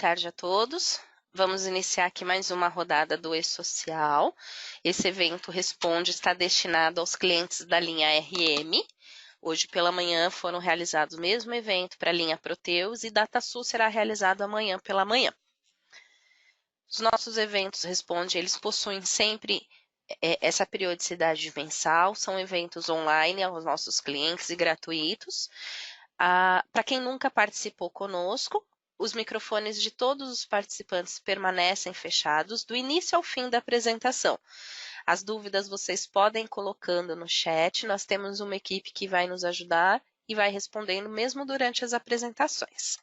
tarde a todos. Vamos iniciar aqui mais uma rodada do E-Social. Esse evento está destinado aos clientes da linha RM. Hoje pela manhã foram realizados o mesmo evento para a linha Proteus e DataSul será realizado amanhã pela manhã. Os nossos eventos eles possuem sempre essa periodicidade mensal, são eventos online aos nossos clientes e gratuitos. Para quem nunca participou conosco, os microfones de todos os participantes permanecem fechados do início ao fim da apresentação. As dúvidas vocês podem ir colocando no chat, nós temos uma equipe que vai nos ajudar e vai respondendo mesmo durante as apresentações.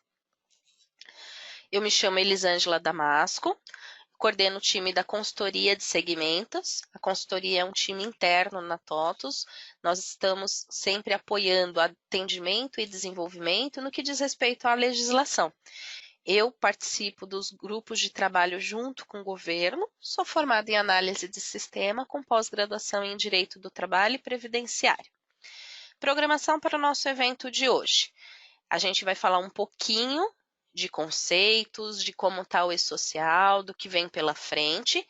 Eu me chamo Elisângela Damasco, coordeno o time da consultoria de segmentos. A consultoria é um time interno na TOTVS. Nós estamos sempre apoiando atendimento e desenvolvimento no que diz respeito à legislação. Eu participo dos grupos de trabalho junto com o governo, sou formada em análise de sistema com pós-graduação em Direito do Trabalho e Previdenciário. Programação para o nosso evento de hoje. A gente vai falar um pouquinho de conceitos, de como está o E-Social, do que vem pela frente.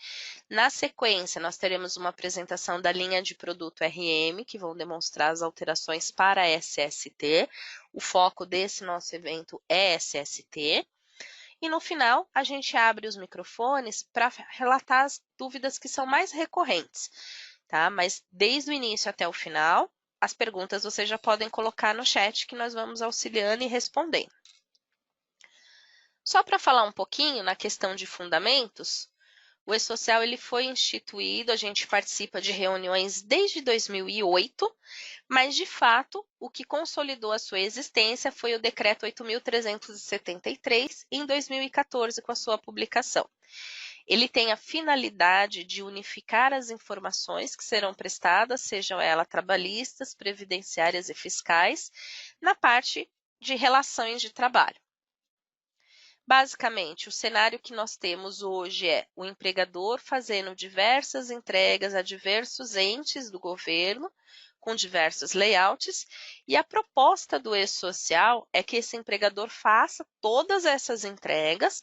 Na sequência, nós teremos uma apresentação da linha de produto RM, que vão demonstrar as alterações para a SST. O foco desse nosso evento é SST. E no final, a gente abre os microfones para relatar as dúvidas que são mais recorrentes, tá? Mas desde o início até o final, as perguntas vocês já podem colocar no chat que nós vamos auxiliando e respondendo. Só para falar um pouquinho na questão de fundamentos, o E-Social ele foi instituído, a gente participa de reuniões desde 2008, mas de fato o que consolidou a sua existência foi o Decreto 8.373 em 2014 com a sua publicação. Ele tem a finalidade de unificar as informações que serão prestadas, sejam elas trabalhistas, previdenciárias e fiscais, na parte de relações de trabalho. Basicamente, o cenário que nós temos hoje é o empregador fazendo diversas entregas a diversos entes do governo, com diversos layouts, e a proposta do E-Social é que esse empregador faça todas essas entregas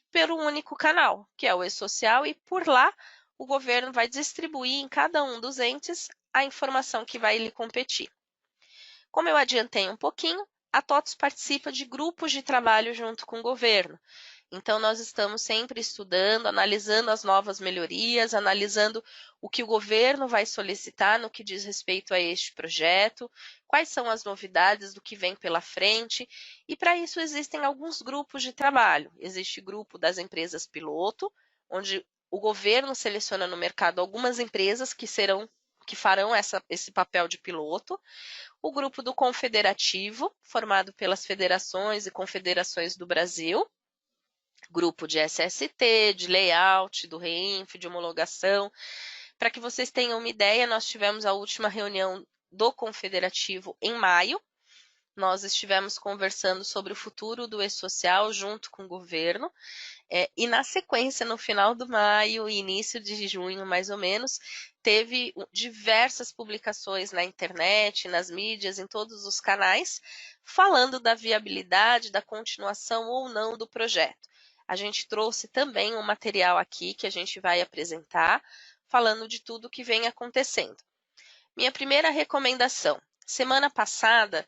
pelo único canal, que é o E-Social, e por lá o governo vai distribuir em cada um dos entes a informação que vai lhe competir. Como eu adiantei um pouquinho, a TOTVS participa de grupos de trabalho junto com o governo. Então, nós estamos sempre estudando, analisando as novas melhorias, analisando o que o governo vai solicitar no que diz respeito a este projeto, quais são as novidades do que vem pela frente, e para isso existem alguns grupos de trabalho. Existe o grupo das empresas piloto, onde o governo seleciona no mercado algumas empresas que farão esse papel de piloto. O grupo do confederativo, formado pelas federações e confederações do Brasil, grupo de SST, de layout, do REINF, de homologação. Para que vocês tenham uma ideia, nós tivemos a última reunião do confederativo em maio. Nós estivemos conversando sobre o futuro do E-Social junto com o governo. E na sequência, no final do maio e início de junho, mais ou menos, teve diversas publicações na internet, nas mídias, em todos os canais, falando da viabilidade, da continuação ou não do projeto. A gente trouxe também um material aqui que a gente vai apresentar, falando de tudo que vem acontecendo. Minha primeira recomendação. Semana passada,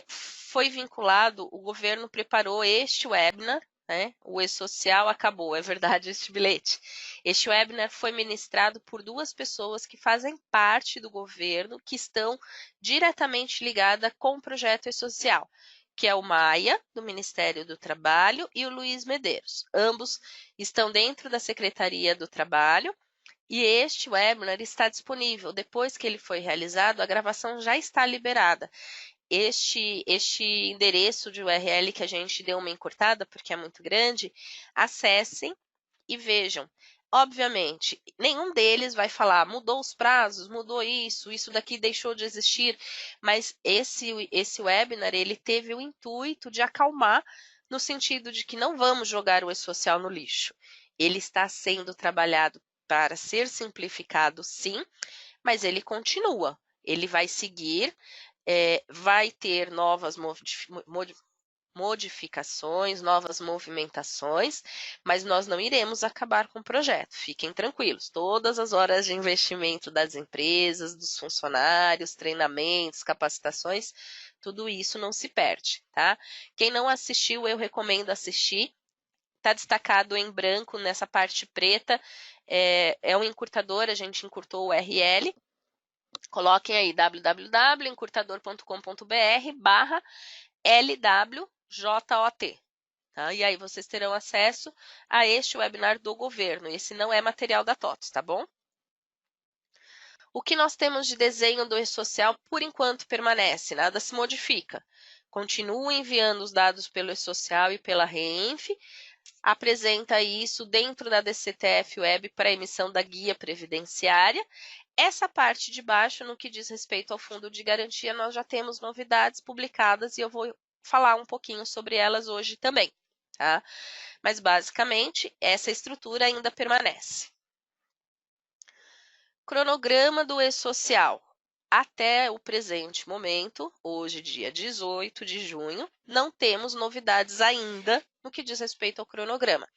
foi vinculado, o governo preparou este webinar, né? O E-Social acabou, é verdade este bilhete. Este webinar foi ministrado por duas pessoas que fazem parte do governo, que estão diretamente ligadas com o projeto E-Social, que é o Maia, do Ministério do Trabalho, e o Luiz Medeiros. Ambos estão dentro da Secretaria do Trabalho, e este webinar está disponível. Depois que ele foi realizado, a gravação já está liberada. Este endereço de URL que a gente deu uma encurtada, porque é muito grande, acessem e vejam. Obviamente, nenhum deles vai falar, mudou os prazos, mudou isso daqui deixou de existir, mas esse webinar, ele teve o intuito de acalmar, no sentido de que não vamos jogar o E-Social no lixo. Ele está sendo trabalhado para ser simplificado, sim, mas ele continua, ele vai seguir, vai ter novas modificações, novas movimentações, mas nós não iremos acabar com o projeto. Fiquem tranquilos, todas as horas de investimento das empresas, dos funcionários, treinamentos, capacitações, tudo isso não se perde, tá? Quem não assistiu, eu recomendo assistir. Está destacado em branco nessa parte preta, é um encurtador, a gente encurtou o URL. Coloquem aí www.encurtador.com.br/LWJOT. Tá? E aí vocês terão acesso a este webinar do governo. Esse não é material da TOTS, tá bom? O que nós temos de desenho do e-social, por enquanto, permanece, nada se modifica. Continua enviando os dados pelo e-social e pela RENF, apresenta isso dentro da DCTF Web para emissão da guia previdenciária. Essa parte de baixo, no que diz respeito ao fundo de garantia, nós já temos novidades publicadas e eu vou falar um pouquinho sobre elas hoje também, tá? Mas, basicamente, essa estrutura ainda permanece. Cronograma do e-social. Até o presente momento, hoje, dia 18 de junho, não temos novidades ainda no que diz respeito ao cronograma.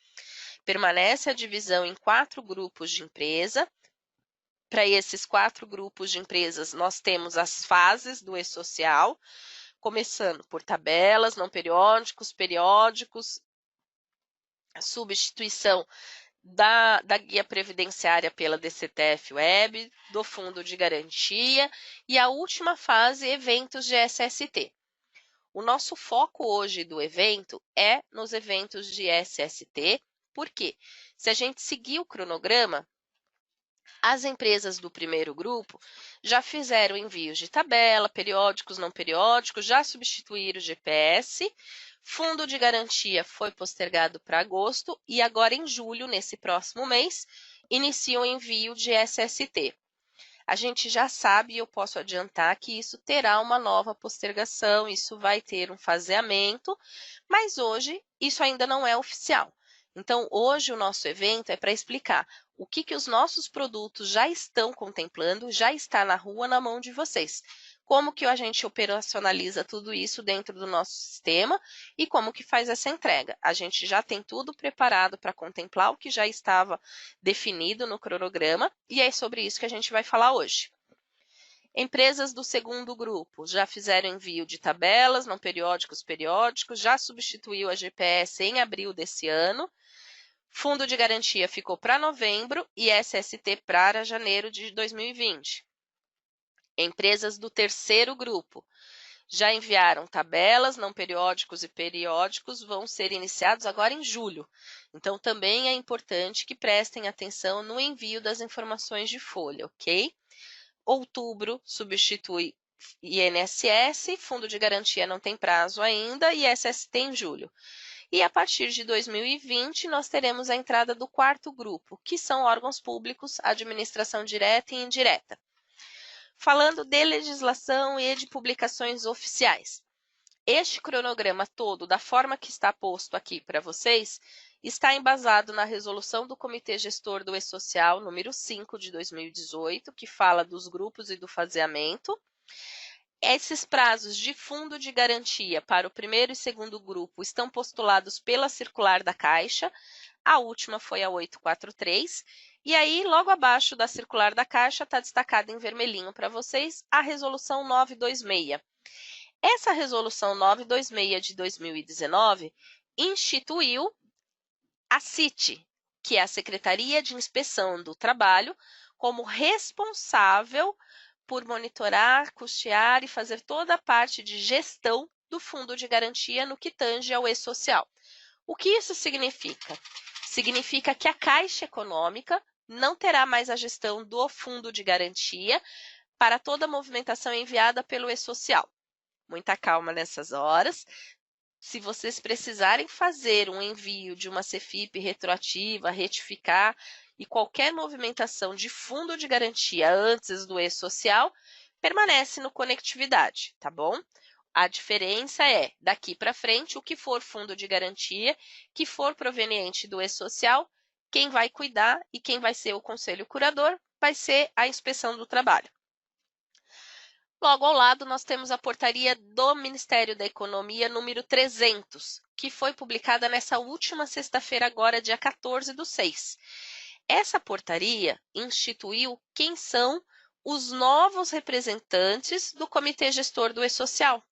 Permanece a divisão em 4 grupos de empresa. Para esses 4 grupos de empresas, nós temos as fases do e-social, começando por tabelas, não periódicos, periódicos, a substituição da guia previdenciária pela DCTF Web, do fundo de garantia e a última fase, eventos de SST. O nosso foco hoje do evento é nos eventos de SST, porque se a gente seguir o cronograma, as empresas do primeiro grupo já fizeram envios de tabela, periódicos, não periódicos, já substituíram o GPS, fundo de garantia foi postergado para agosto e agora em julho, nesse próximo mês, inicia o envio de SST. A gente já sabe, e eu posso adiantar, que isso terá uma nova postergação, isso vai ter um faseamento, mas hoje isso ainda não é oficial. Então, hoje o nosso evento é para explicar o que os nossos produtos já estão contemplando, já está na rua, na mão de vocês. Como que a gente operacionaliza tudo isso dentro do nosso sistema e como que faz essa entrega. A gente já tem tudo preparado para contemplar o que já estava definido no cronograma e é sobre isso que a gente vai falar hoje. Empresas do segundo grupo já fizeram envio de tabelas, não periódicos, periódicos, já substituiu a GPS em abril desse ano. Fundo de garantia ficou para novembro e SST para janeiro de 2020. Empresas do terceiro grupo já enviaram tabelas, não periódicos e periódicos, vão ser iniciados agora em julho. Então, também é importante que prestem atenção no envio das informações de folha, ok? Outubro substitui INSS, fundo de garantia não tem prazo ainda e SST em julho. E a partir de 2020, nós teremos a entrada do quarto grupo, que são órgãos públicos, administração direta e indireta. Falando de legislação e de publicações oficiais. Este cronograma todo, da forma que está posto aqui para vocês, está embasado na resolução do Comitê Gestor do E-Social, número 5 de 2018, que fala dos grupos e do faseamento. Esses prazos de fundo de garantia para o primeiro e segundo grupo estão postulados pela circular da Caixa. A última foi a 843. E aí, logo abaixo da circular da Caixa, está destacada em vermelhinho para vocês a resolução 926. Essa resolução 926 de 2019 instituiu a CIT, que é a Secretaria de Inspeção do Trabalho, como responsável por monitorar, custear e fazer toda a parte de gestão do fundo de garantia no que tange ao e-social. O que isso significa? Significa que a Caixa Econômica não terá mais a gestão do fundo de garantia para toda a movimentação enviada pelo e-social. Muita calma nessas horas. Se vocês precisarem fazer um envio de uma CFIP retroativa, retificar e qualquer movimentação de fundo de garantia antes do e-social, permanece no conectividade, tá bom? A diferença é, daqui para frente, o que for fundo de garantia, que for proveniente do e-social, quem vai cuidar e quem vai ser o conselho curador vai ser a inspeção do trabalho. Logo ao lado, nós temos a portaria do Ministério da Economia número 300, que foi publicada nessa última sexta-feira, agora, dia 14/6. Essa portaria instituiu quem são os novos representantes do Comitê Gestor do E-Social.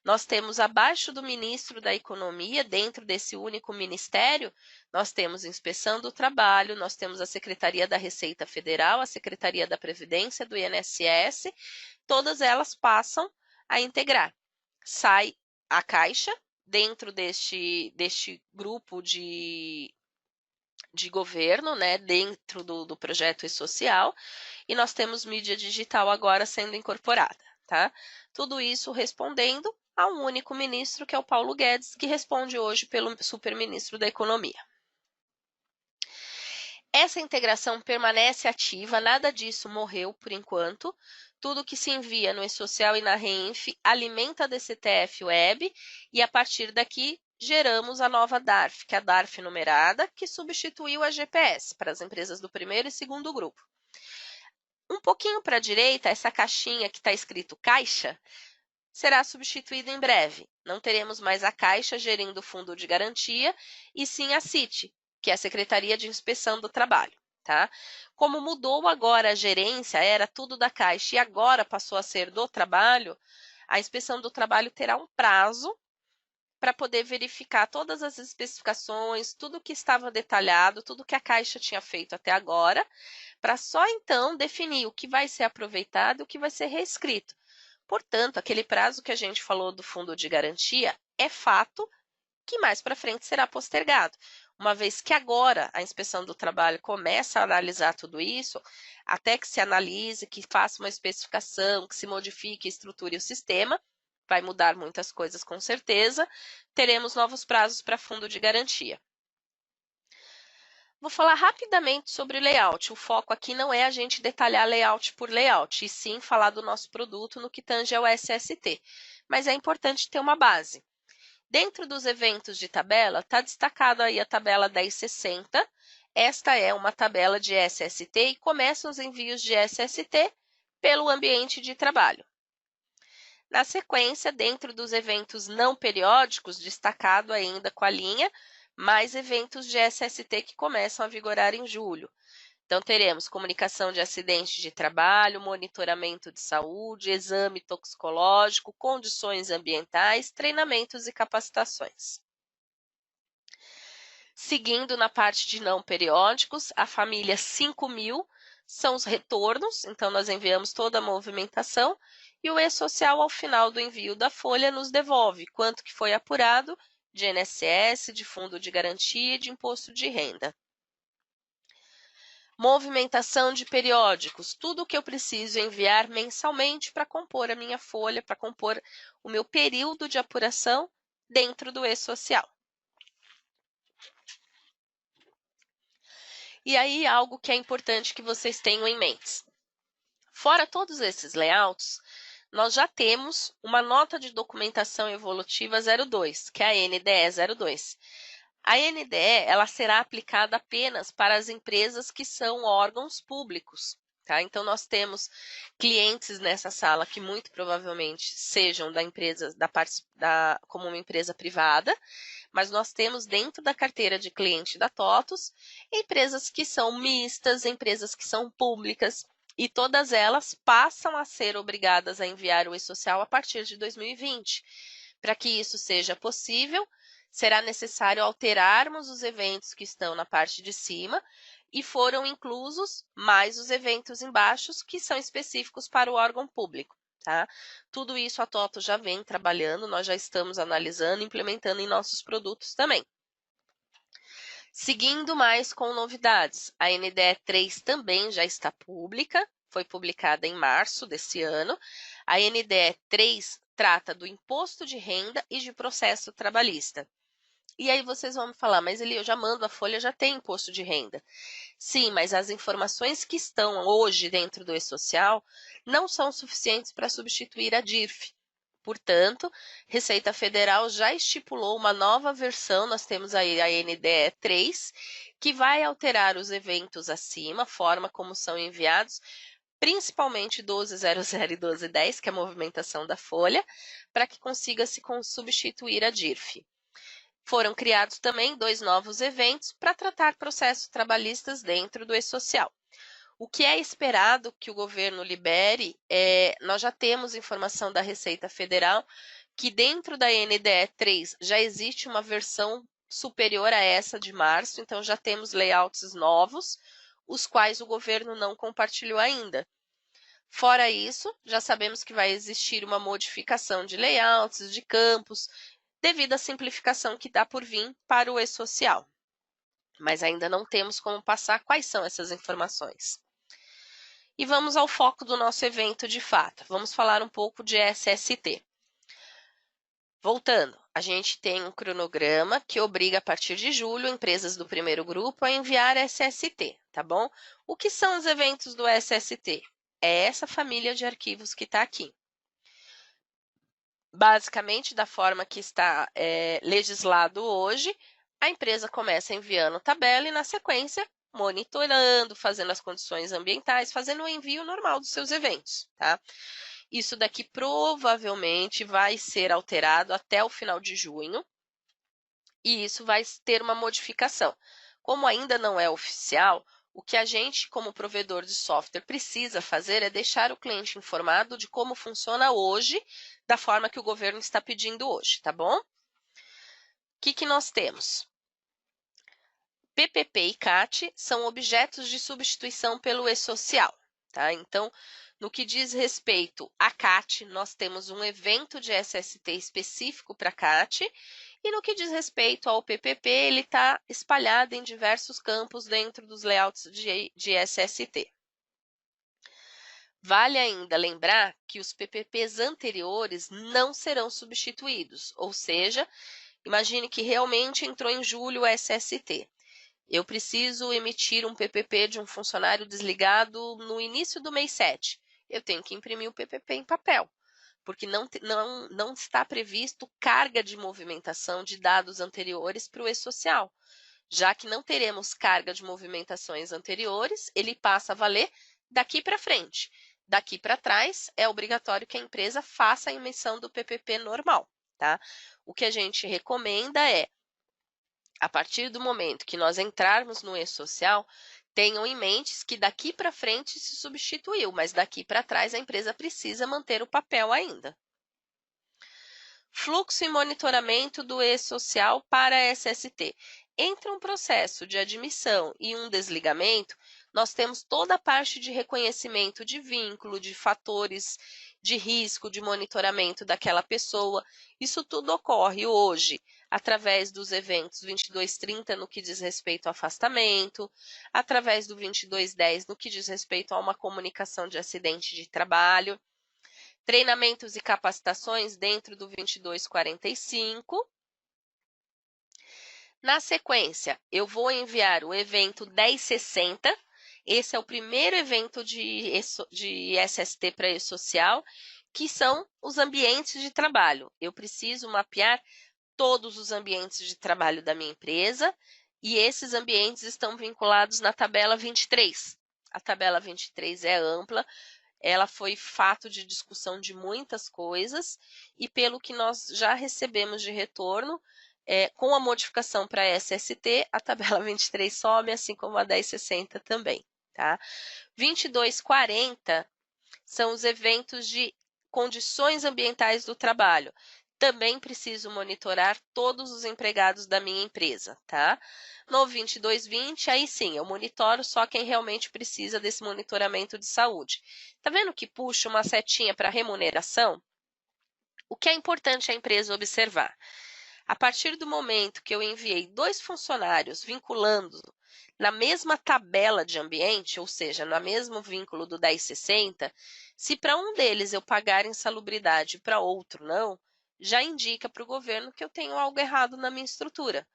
Nós temos abaixo do Ministro da Economia, dentro desse único ministério, nós temos a Inspeção do Trabalho, nós temos a Secretaria da Receita Federal, a Secretaria da Previdência, do INSS, todas elas passam a integrar. Sai a Caixa, dentro deste grupo de governo, né, dentro do projeto E-Social, e nós temos mídia digital agora sendo incorporada, tá? Tudo isso respondendo a um único ministro, que é o Paulo Guedes, que responde hoje pelo superministro da Economia. Essa integração permanece ativa, nada disso morreu por enquanto. Tudo que se envia no E-Social e na Reinf alimenta a DCTF Web e, a partir daqui, geramos a nova DARF, que é a DARF numerada, que substituiu a GPS para as empresas do primeiro e segundo grupo. Um pouquinho para a direita, essa caixinha que está escrito Caixa, será substituída em breve. Não teremos mais a Caixa gerindo o fundo de garantia, e sim a CIT, que é a Secretaria de Inspeção do Trabalho. Tá? Como mudou agora a gerência, era tudo da Caixa e agora passou a ser do trabalho, a Inspeção do Trabalho terá um prazo para poder verificar todas as especificações, tudo que estava detalhado, tudo que a Caixa tinha feito até agora, para só então definir o que vai ser aproveitado e o que vai ser reescrito. Portanto, aquele prazo que a gente falou do fundo de garantia é fato que mais para frente será postergado. Uma vez que agora a Inspeção do Trabalho começa a analisar tudo isso, até que se analise, que faça uma especificação, que se modifique, estruture o sistema, vai mudar muitas coisas com certeza, teremos novos prazos para fundo de garantia. Vou falar rapidamente sobre layout. O foco aqui não é a gente detalhar layout por layout, e sim falar do nosso produto no que tange ao SST. Mas é importante ter uma base. Dentro dos eventos de tabela, está destacada aí a tabela 1060. Esta é uma tabela de SST e começam os envios de SST pelo ambiente de trabalho. Na sequência, dentro dos eventos não periódicos, destacado ainda com a linha, mais eventos de SST que começam a vigorar em julho. Então, teremos comunicação de acidente de trabalho, monitoramento de saúde, exame toxicológico, condições ambientais, treinamentos e capacitações. Seguindo na parte de não periódicos, a família 5.000 são os retornos, então nós enviamos toda a movimentação e o E-Social, ao final do envio da folha, nos devolve quanto que foi apurado de INSS, de fundo de garantia e de imposto de renda. Movimentação de periódicos, tudo o que eu preciso enviar mensalmente para compor a minha folha, para compor o meu período de apuração dentro do E-Social. E aí, algo que é importante que vocês tenham em mente. Fora todos esses layouts, nós já temos uma nota de documentação evolutiva 02, que é a NDE 02. A NDE ela será aplicada apenas para as empresas que são órgãos públicos. Tá? Então, nós temos clientes nessa sala que muito provavelmente sejam da empresa, como uma empresa privada, mas nós temos dentro da carteira de cliente da TOTVS empresas que são mistas, empresas que são públicas, e todas elas passam a ser obrigadas a enviar o E-Social a partir de 2020. Para que isso seja possível, será necessário alterarmos os eventos que estão na parte de cima e foram inclusos mais os eventos embaixo que são específicos para o órgão público. Tá? Tudo isso a TOTVS já vem trabalhando, nós já estamos analisando e implementando em nossos produtos também. Seguindo mais com novidades, a NDE 3 também já está pública, foi publicada em março desse ano. A NDE 3 trata do imposto de renda e de processo trabalhista. E aí vocês vão me falar, mas Eli, eu já mando a folha, já tem imposto de renda. Sim, mas as informações que estão hoje dentro do E-Social não são suficientes para substituir a DIRF. Portanto, Receita Federal já estipulou uma nova versão, nós temos aí a NDE 3, que vai alterar os eventos acima, a forma como são enviados, principalmente 12.00 e 12.10, que é a movimentação da folha, para que consiga se substituir a DIRF. Foram criados também 2 novos eventos para tratar processos trabalhistas dentro do e-social. O que é esperado que o governo libere, nós já temos informação da Receita Federal que dentro da NDE 3 já existe uma versão superior a essa de março, então já temos layouts novos, os quais o governo não compartilhou ainda. Fora isso, já sabemos que vai existir uma modificação de layouts, de campos, devido à simplificação que dá por vir para o e-social. Mas ainda não temos como passar quais são essas informações. E vamos ao foco do nosso evento de fato. Vamos falar um pouco de SST. Voltando, a gente tem um cronograma que obriga a partir de julho empresas do primeiro grupo a enviar SST, tá bom? O que são os eventos do SST? É essa família de arquivos que está aqui. Basicamente, da forma que está legislado hoje, a empresa começa enviando tabela e, na sequência, monitorando, fazendo as condições ambientais, fazendo o envio normal dos seus eventos, tá? Isso daqui provavelmente vai ser alterado até o final de junho e isso vai ter uma modificação. Como ainda não é oficial, o que a gente, como provedor de software, precisa fazer é deixar o cliente informado de como funciona hoje, da forma que o governo está pedindo hoje, tá bom? O que nós temos? PPP e CAT são objetos de substituição pelo e-social, tá? Então, no que diz respeito à CAT, nós temos um evento de SST específico para CAT, e no que diz respeito ao PPP, ele está espalhado em diversos campos dentro dos layouts de SST. Vale ainda lembrar que os PPPs anteriores não serão substituídos, ou seja, imagine que realmente entrou em julho o SST. Eu preciso emitir um PPP de um funcionário desligado no início do mês 7. Eu tenho que imprimir o PPP em papel, porque não está previsto carga de movimentação de dados anteriores para o e-social. Já que não teremos carga de movimentações anteriores, ele passa a valer daqui para frente. Daqui para trás, é obrigatório que a empresa faça a emissão do PPP normal, tá? O que a gente recomenda é, a partir do momento que nós entrarmos no e-social, tenham em mente que daqui para frente se substituiu, mas daqui para trás a empresa precisa manter o papel ainda. Fluxo e monitoramento do e-social para SST. Entre um processo de admissão e um desligamento, nós temos toda a parte de reconhecimento de vínculo, de fatores de risco, de monitoramento daquela pessoa. Isso tudo ocorre hoje através dos eventos 2230 no que diz respeito ao afastamento, através do 2210 no que diz respeito a uma comunicação de acidente de trabalho, treinamentos e capacitações dentro do 2245. Na sequência, eu vou enviar o evento 1060. Esse é o primeiro evento de SST para e-social, que são os ambientes de trabalho. Eu preciso mapear todos os ambientes de trabalho da minha empresa e esses ambientes estão vinculados na tabela 23. A tabela 23 é ampla, ela foi fato de discussão de muitas coisas e pelo que nós já recebemos de retorno, com a modificação para SST, a tabela 23 some, assim como a 1060 também, tá? 2240 são os eventos de condições ambientais do trabalho. Também preciso monitorar todos os empregados da minha empresa, tá? No 2220, aí sim, eu monitoro só quem realmente precisa desse monitoramento de saúde. Tá vendo que puxa uma setinha para remuneração? O que é importante a empresa observar? A partir do momento que eu enviei 2 funcionários vinculando na mesma tabela de ambiente, ou seja, no mesmo vínculo do 1060, se para um deles eu pagar insalubridade e para outro não, já indica para o governo que eu tenho algo errado na minha estrutura,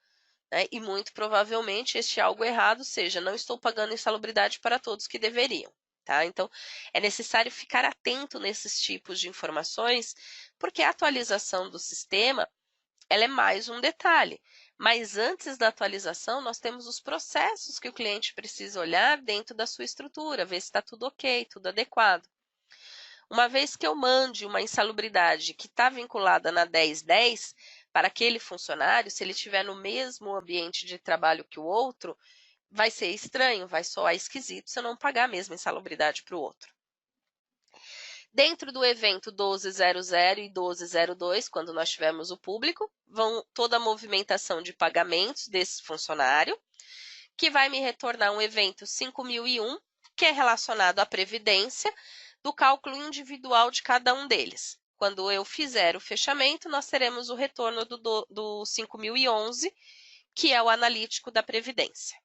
né? E muito provavelmente este algo errado seja, não estou pagando insalubridade para todos que deveriam. Tá? Então, é necessário ficar atento nesses tipos de informações, porque a atualização do sistema ela é mais um detalhe. Mas antes da atualização, nós temos os processos que o cliente precisa olhar dentro da sua estrutura, ver se está tudo ok, tudo adequado. Uma vez que eu mande uma insalubridade que está vinculada na 1010 para aquele funcionário, se ele estiver no mesmo ambiente de trabalho que o outro, vai ser estranho, vai soar esquisito se eu não pagar a mesma insalubridade para o outro. Dentro do evento 1200 e 1202, quando nós tivermos o público, vão toda a movimentação de pagamentos desse funcionário, que vai me retornar um evento 5001, que é relacionado à previdência, do cálculo individual de cada um deles. Quando eu fizer o fechamento, nós teremos o retorno do 5011, que é o analítico da previdência.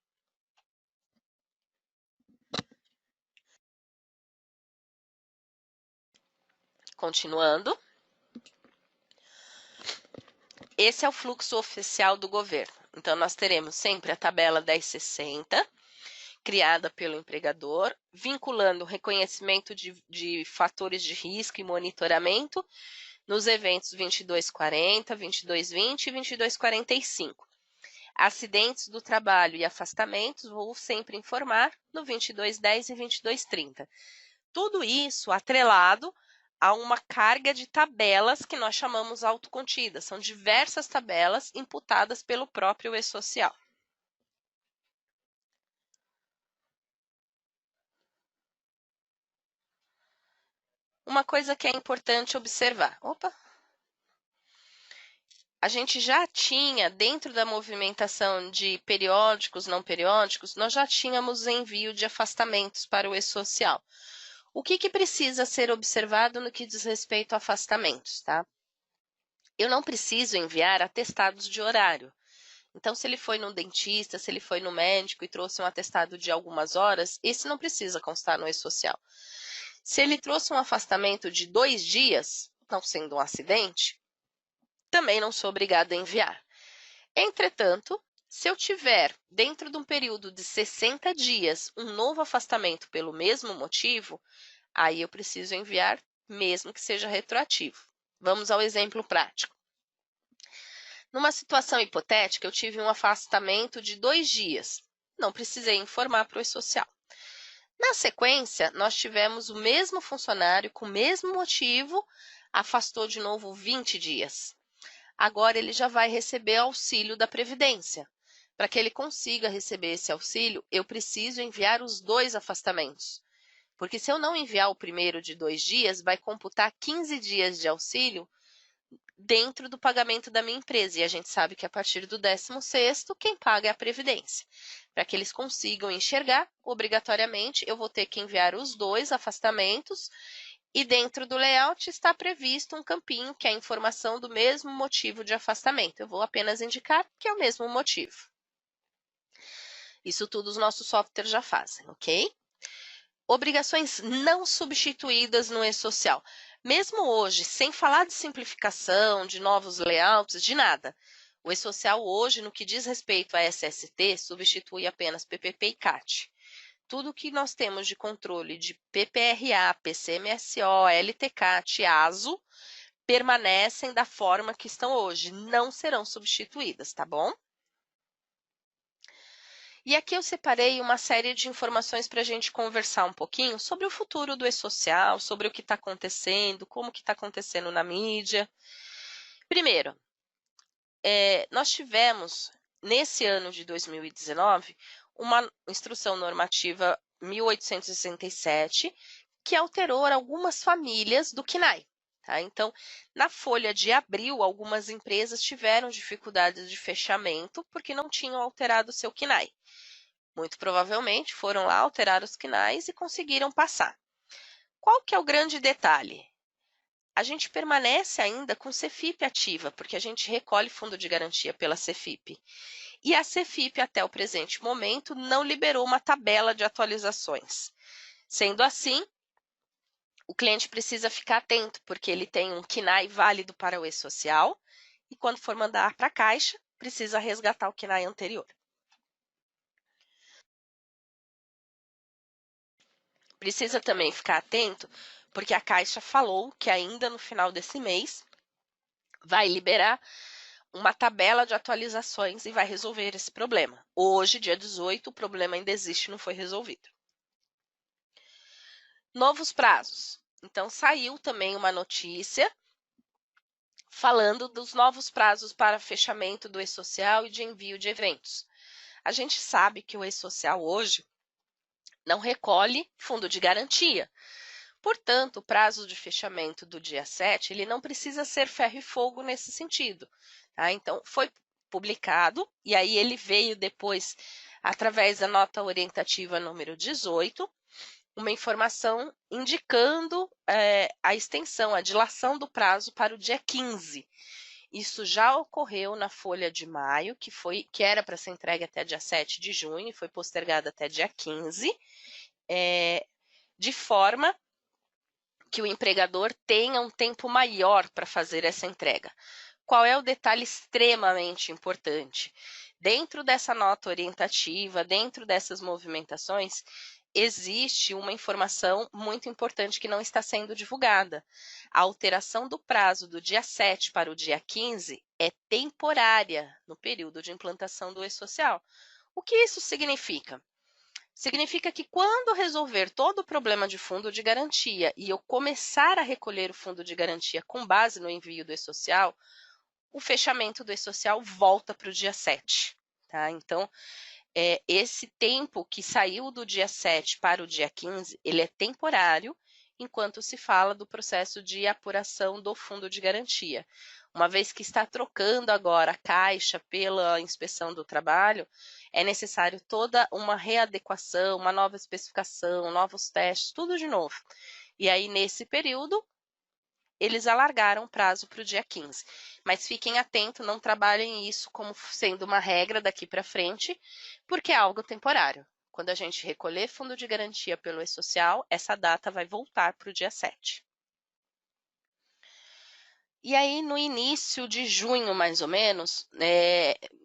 Continuando. Esse é o fluxo oficial do governo. Então, nós teremos sempre a tabela 1060, criada pelo empregador, vinculando o reconhecimento de fatores de risco e monitoramento nos eventos 2240, 2220 e 2245. Acidentes do trabalho e afastamentos, vou sempre informar no 2210 e 2230. Tudo isso atrelado a uma carga de tabelas que nós chamamos autocontidas. São diversas tabelas imputadas pelo próprio e-social. Uma coisa que é importante observar. A gente já tinha, dentro da movimentação de periódicos, não periódicos, nós já tínhamos envio de afastamentos para o e-social. O que precisa ser observado no que diz respeito a afastamentos, tá? Eu não preciso enviar atestados de horário. Então, se ele foi no dentista, se ele foi no médico e trouxe um atestado de algumas horas, esse não precisa constar no e-social. Se ele trouxe um afastamento de 2 dias, não sendo um acidente, também não sou obrigada a enviar. Entretanto, se eu tiver, dentro de um período de 60 dias, um novo afastamento pelo mesmo motivo, aí eu preciso enviar, mesmo que seja retroativo. Vamos ao exemplo prático. Numa situação hipotética, eu tive um afastamento de 2 dias. Não precisei informar para o e-social. Na sequência, nós tivemos o mesmo funcionário, com o mesmo motivo, afastou de novo 20 dias. Agora ele já vai receber auxílio da Previdência. Para que ele consiga receber esse auxílio, eu preciso enviar os 2 afastamentos. Porque se eu não enviar o primeiro de 2 dias, vai computar 15 dias de auxílio dentro do pagamento da minha empresa. E a gente sabe que a partir do 16º, quem paga é a Previdência. Para que eles consigam enxergar, obrigatoriamente, eu vou ter que enviar os 2 afastamentos e dentro do layout está previsto um campinho que é a informação do mesmo motivo de afastamento. Eu vou apenas indicar que é o mesmo motivo. Isso tudo os nossos softwares já fazem, ok? Obrigações não substituídas no e-social. Mesmo hoje, sem falar de simplificação, de novos layouts, de nada. O e-social hoje, no que diz respeito a SST, substitui apenas PPP e CAT. Tudo que nós temos de controle de PPRA, PCMSO, LTCAT, ASO, permanecem da forma que estão hoje, não serão substituídas, tá bom? E aqui eu separei uma série de informações para a gente conversar um pouquinho sobre o futuro do e-social, sobre o que está acontecendo, como que está acontecendo na mídia. Primeiro, nós tivemos, nesse ano de 2019, uma instrução normativa 1867, que alterou algumas famílias do CNAE. Tá? Então, na folha de abril, algumas empresas tiveram dificuldades de fechamento porque não tinham alterado o seu CNAE. Muito provavelmente foram lá alterar os CNAEs e conseguiram passar. Qual que é o grande detalhe? A gente permanece ainda com Cefip ativa, porque a gente recolhe fundo de garantia pela Cefip. E a Cefip, até o presente momento, não liberou uma tabela de atualizações. Sendo assim, o cliente precisa ficar atento, porque ele tem um CNAE válido para o e-social, e quando for mandar para a Caixa, precisa resgatar o CNAE anterior. Precisa também ficar atento, porque a Caixa falou que ainda no final desse mês vai liberar uma tabela de atualizações e vai resolver esse problema. Hoje, dia 18, o problema ainda existe, não foi resolvido. Novos prazos. Então, saiu também uma notícia falando dos novos prazos para fechamento do e-social e de envio de eventos. A gente sabe que o e-social hoje não recolhe fundo de garantia. Portanto, o prazo de fechamento do dia 7, ele não precisa ser ferro e fogo nesse sentido. Tá? Então, foi publicado, e aí ele veio depois, através da nota orientativa número 18, uma informação indicando a extensão, a dilação do prazo para o dia 15. Isso já ocorreu na folha de maio, que era para ser entregue até dia 7 de junho, e foi postergada até dia 15, de forma que o empregador tenha um tempo maior para fazer essa entrega. Qual é o detalhe extremamente importante? Dentro dessa nota orientativa, dentro dessas movimentações, existe uma informação muito importante que não está sendo divulgada. A alteração do prazo do dia 7 para o dia 15 é temporária no período de implantação do e-social. O que isso significa? Significa que quando resolver todo o problema de fundo de garantia e eu começar a recolher o fundo de garantia com base no envio do e-social, o fechamento do e-social volta para o dia 7. Tá? Então, esse tempo que saiu do dia 7 para o dia 15, ele é temporário, enquanto se fala do processo de apuração do fundo de garantia. Uma vez que está trocando agora a Caixa pela inspeção do trabalho, é necessário toda uma readequação, uma nova especificação, novos testes, tudo de novo. E aí, nesse período, eles alargaram o prazo para o dia 15. Mas fiquem atentos, não trabalhem isso como sendo uma regra daqui para frente, porque é algo temporário. Quando a gente recolher fundo de garantia pelo e-social, essa data vai voltar para o dia 7. E aí, no início de junho, mais ou menos,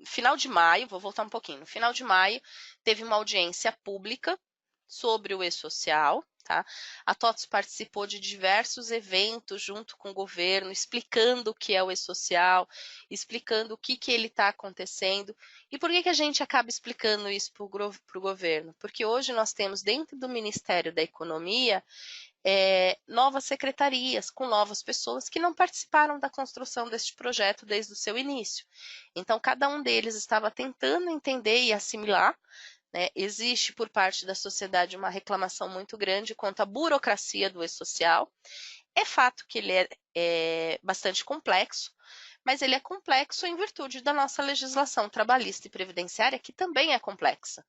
final de maio, vou voltar um pouquinho, no final de maio, teve uma audiência pública sobre o e-social. Tá? A TOTS participou de diversos eventos junto com o governo, explicando o que é o e-social, explicando o que ele está acontecendo. E por que a gente acaba explicando isso para o governo? Porque hoje nós temos dentro do Ministério da Economia novas secretarias, com novas pessoas que não participaram da construção deste projeto desde o seu início. Então, cada um deles estava tentando entender e assimilar. Existe por parte da sociedade uma reclamação muito grande quanto à burocracia do e-social. É fato que ele é bastante complexo, mas ele é complexo em virtude da nossa legislação trabalhista e previdenciária, que também é complexa.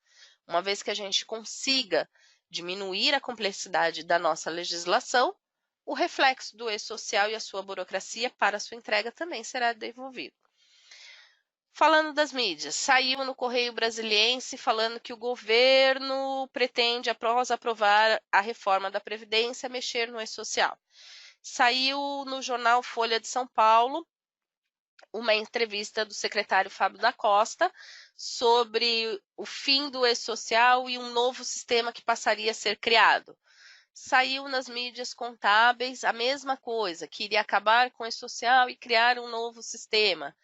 Uma vez que a gente consiga diminuir a complexidade da nossa legislação, o reflexo do e-social e a sua burocracia para a sua entrega também será devolvido. Falando das mídias, saiu no Correio Brasiliense falando que o governo pretende, após aprovar a reforma da Previdência, mexer no e-social. Saiu no jornal Folha de São Paulo uma entrevista do secretário Fábio da Costa sobre o fim do e-social e um novo sistema que passaria a ser criado. Saiu nas mídias contábeis a mesma coisa, que iria acabar com o e-social e criar um novo sistema.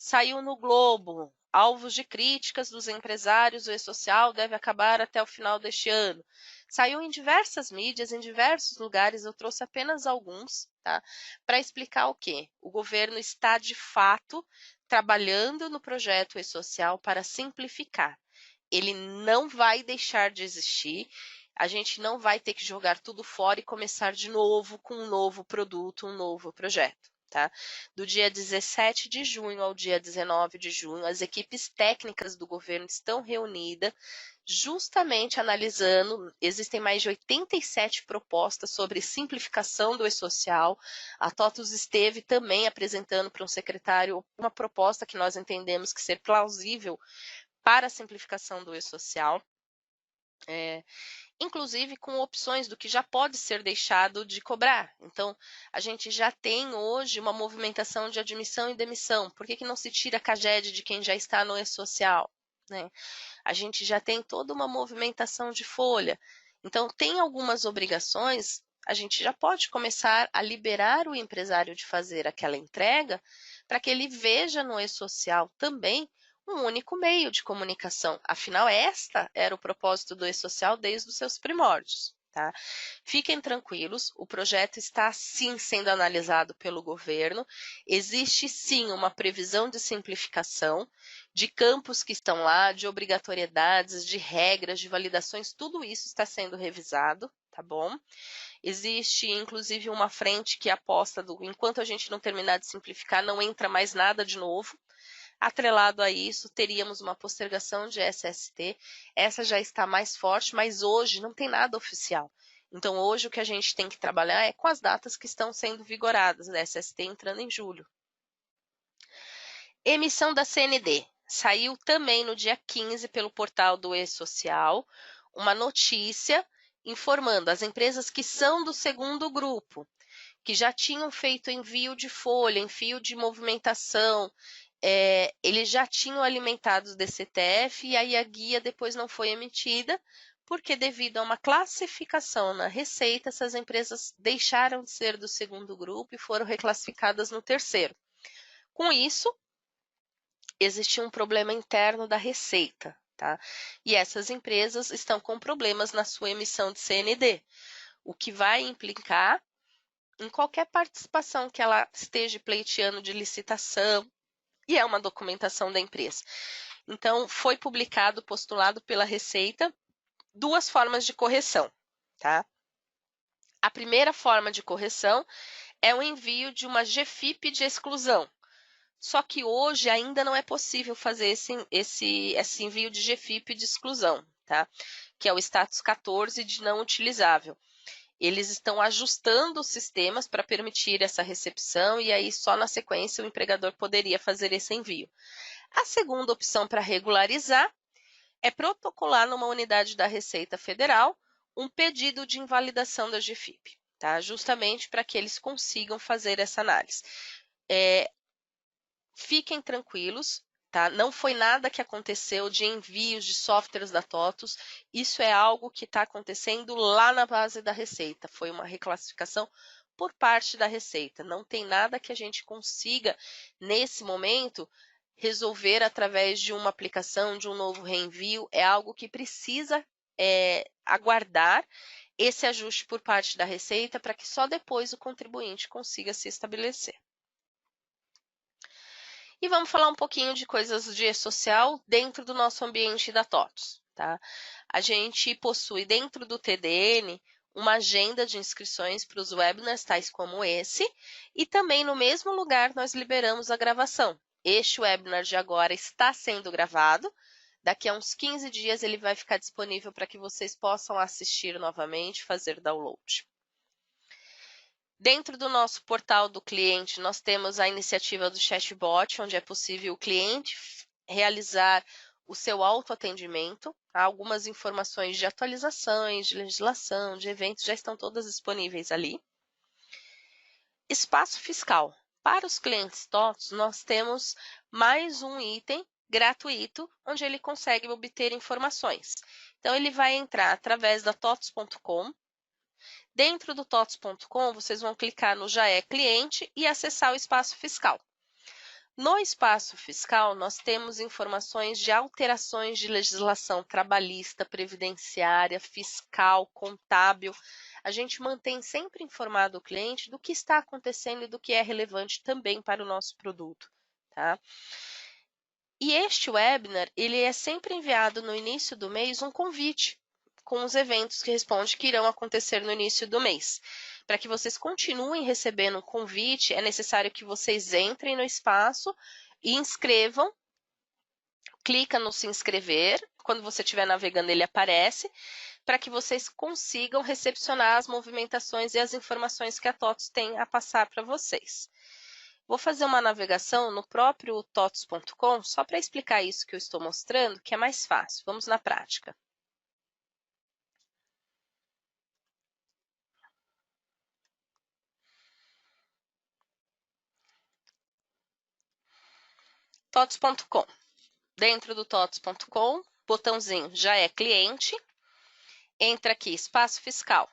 Saiu no Globo, alvos de críticas dos empresários, o e-social deve acabar até o final deste ano. Saiu em diversas mídias, em diversos lugares, eu trouxe apenas alguns, tá? Para explicar o quê? O governo está, de fato, trabalhando no projeto e-social para simplificar. Ele não vai deixar de existir, a gente não vai ter que jogar tudo fora e começar de novo com um novo produto, um novo projeto. Tá? Do dia 17 de junho ao dia 19 de junho, as equipes técnicas do governo estão reunidas justamente analisando, existem mais de 87 propostas sobre simplificação do e-social. A TOTUS esteve também apresentando para um secretário uma proposta que nós entendemos que ser plausível para a simplificação do e-social. Inclusive com opções do que já pode ser deixado de cobrar. Então, a gente já tem hoje uma movimentação de admissão e demissão. Por que não se tira a CAGED de quem já está no e-social? Né? A gente já tem toda uma movimentação de folha. Então, tem algumas obrigações, a gente já pode começar a liberar o empresário de fazer aquela entrega para que ele veja no e-social também um único meio de comunicação. Afinal, esta era o propósito do e-social desde os seus primórdios. Tá? Fiquem tranquilos, o projeto está sim sendo analisado pelo governo, existe sim uma previsão de simplificação de campos que estão lá, de obrigatoriedades, de regras, de validações, tudo isso está sendo revisado, tá bom? Existe inclusive uma frente que aposta enquanto a gente não terminar de simplificar, não entra mais nada de novo. Atrelado a isso, teríamos uma postergação de SST, essa já está mais forte, mas hoje não tem nada oficial. Então, hoje o que a gente tem que trabalhar é com as datas que estão sendo vigoradas, da SST entrando em julho. Emissão da CND. Saiu também no dia 15 pelo portal do e-social uma notícia informando as empresas que são do segundo grupo, que já tinham feito envio de folha, envio de movimentação, eles já tinham alimentado o DCTF e aí a guia depois não foi emitida, porque devido a uma classificação na Receita, essas empresas deixaram de ser do segundo grupo e foram reclassificadas no terceiro. Com isso, existia um problema interno da Receita, tá? E essas empresas estão com problemas na sua emissão de CND, o que vai implicar em qualquer participação que ela esteja pleiteando de licitação, e é uma documentação da empresa. Então, foi postulado pela Receita, duas formas de correção, tá? A primeira forma de correção é o envio de uma GFIP de exclusão. Só que hoje ainda não é possível fazer esse envio de GFIP de exclusão, tá? Que é o status 14 de não utilizável. Eles estão ajustando os sistemas para permitir essa recepção e aí só na sequência o empregador poderia fazer esse envio. A segunda opção para regularizar é protocolar numa unidade da Receita Federal um pedido de invalidação da GFIP, tá? Justamente para que eles consigam fazer essa análise. Fiquem tranquilos, tá? Não foi nada que aconteceu de envios de softwares da TOTUS, isso é algo que está acontecendo lá na base da Receita, foi uma reclassificação por parte da Receita, não tem nada que a gente consiga, nesse momento, resolver através de uma aplicação, de um novo reenvio, é algo que precisa aguardar esse ajuste por parte da Receita para que só depois o contribuinte consiga se estabelecer. E vamos falar um pouquinho de coisas de e-social dentro do nosso ambiente da TOTUS, tá? A gente possui dentro do TDN uma agenda de inscrições para os webinars, tais como esse, e também no mesmo lugar nós liberamos a gravação. Este webinar de agora está sendo gravado, daqui a uns 15 dias ele vai ficar disponível para que vocês possam assistir novamente, fazer download. Dentro do nosso portal do cliente, nós temos a iniciativa do chatbot, onde é possível o cliente realizar o seu autoatendimento. Algumas informações de atualizações, de legislação, de eventos já estão todas disponíveis ali. Espaço fiscal. Para os clientes TOTUS, nós temos mais um item gratuito, onde ele consegue obter informações. Então, ele vai entrar através da TOTUS.com. Dentro do TOTUS.com, vocês vão clicar no Já é Cliente e acessar o espaço fiscal. No espaço fiscal, nós temos informações de alterações de legislação trabalhista, previdenciária, fiscal, contábil. A gente mantém sempre informado o cliente do que está acontecendo e do que é relevante também para o nosso produto, tá? E este webinar, ele é sempre enviado no início do mês um convite com os eventos que responde que irão acontecer no início do mês. Para que vocês continuem recebendo o convite, é necessário que vocês entrem no espaço e inscrevam. Clica no se inscrever, quando você estiver navegando ele aparece, para que vocês consigam recepcionar as movimentações e as informações que a TOTUS tem a passar para vocês. Vou fazer uma navegação no próprio TOTUS.com, só para explicar isso que eu estou mostrando, que é mais fácil. Vamos na prática. TOTUS.com. Dentro do TOTUS.com, botãozinho Já é Cliente. Entra aqui, Espaço Fiscal.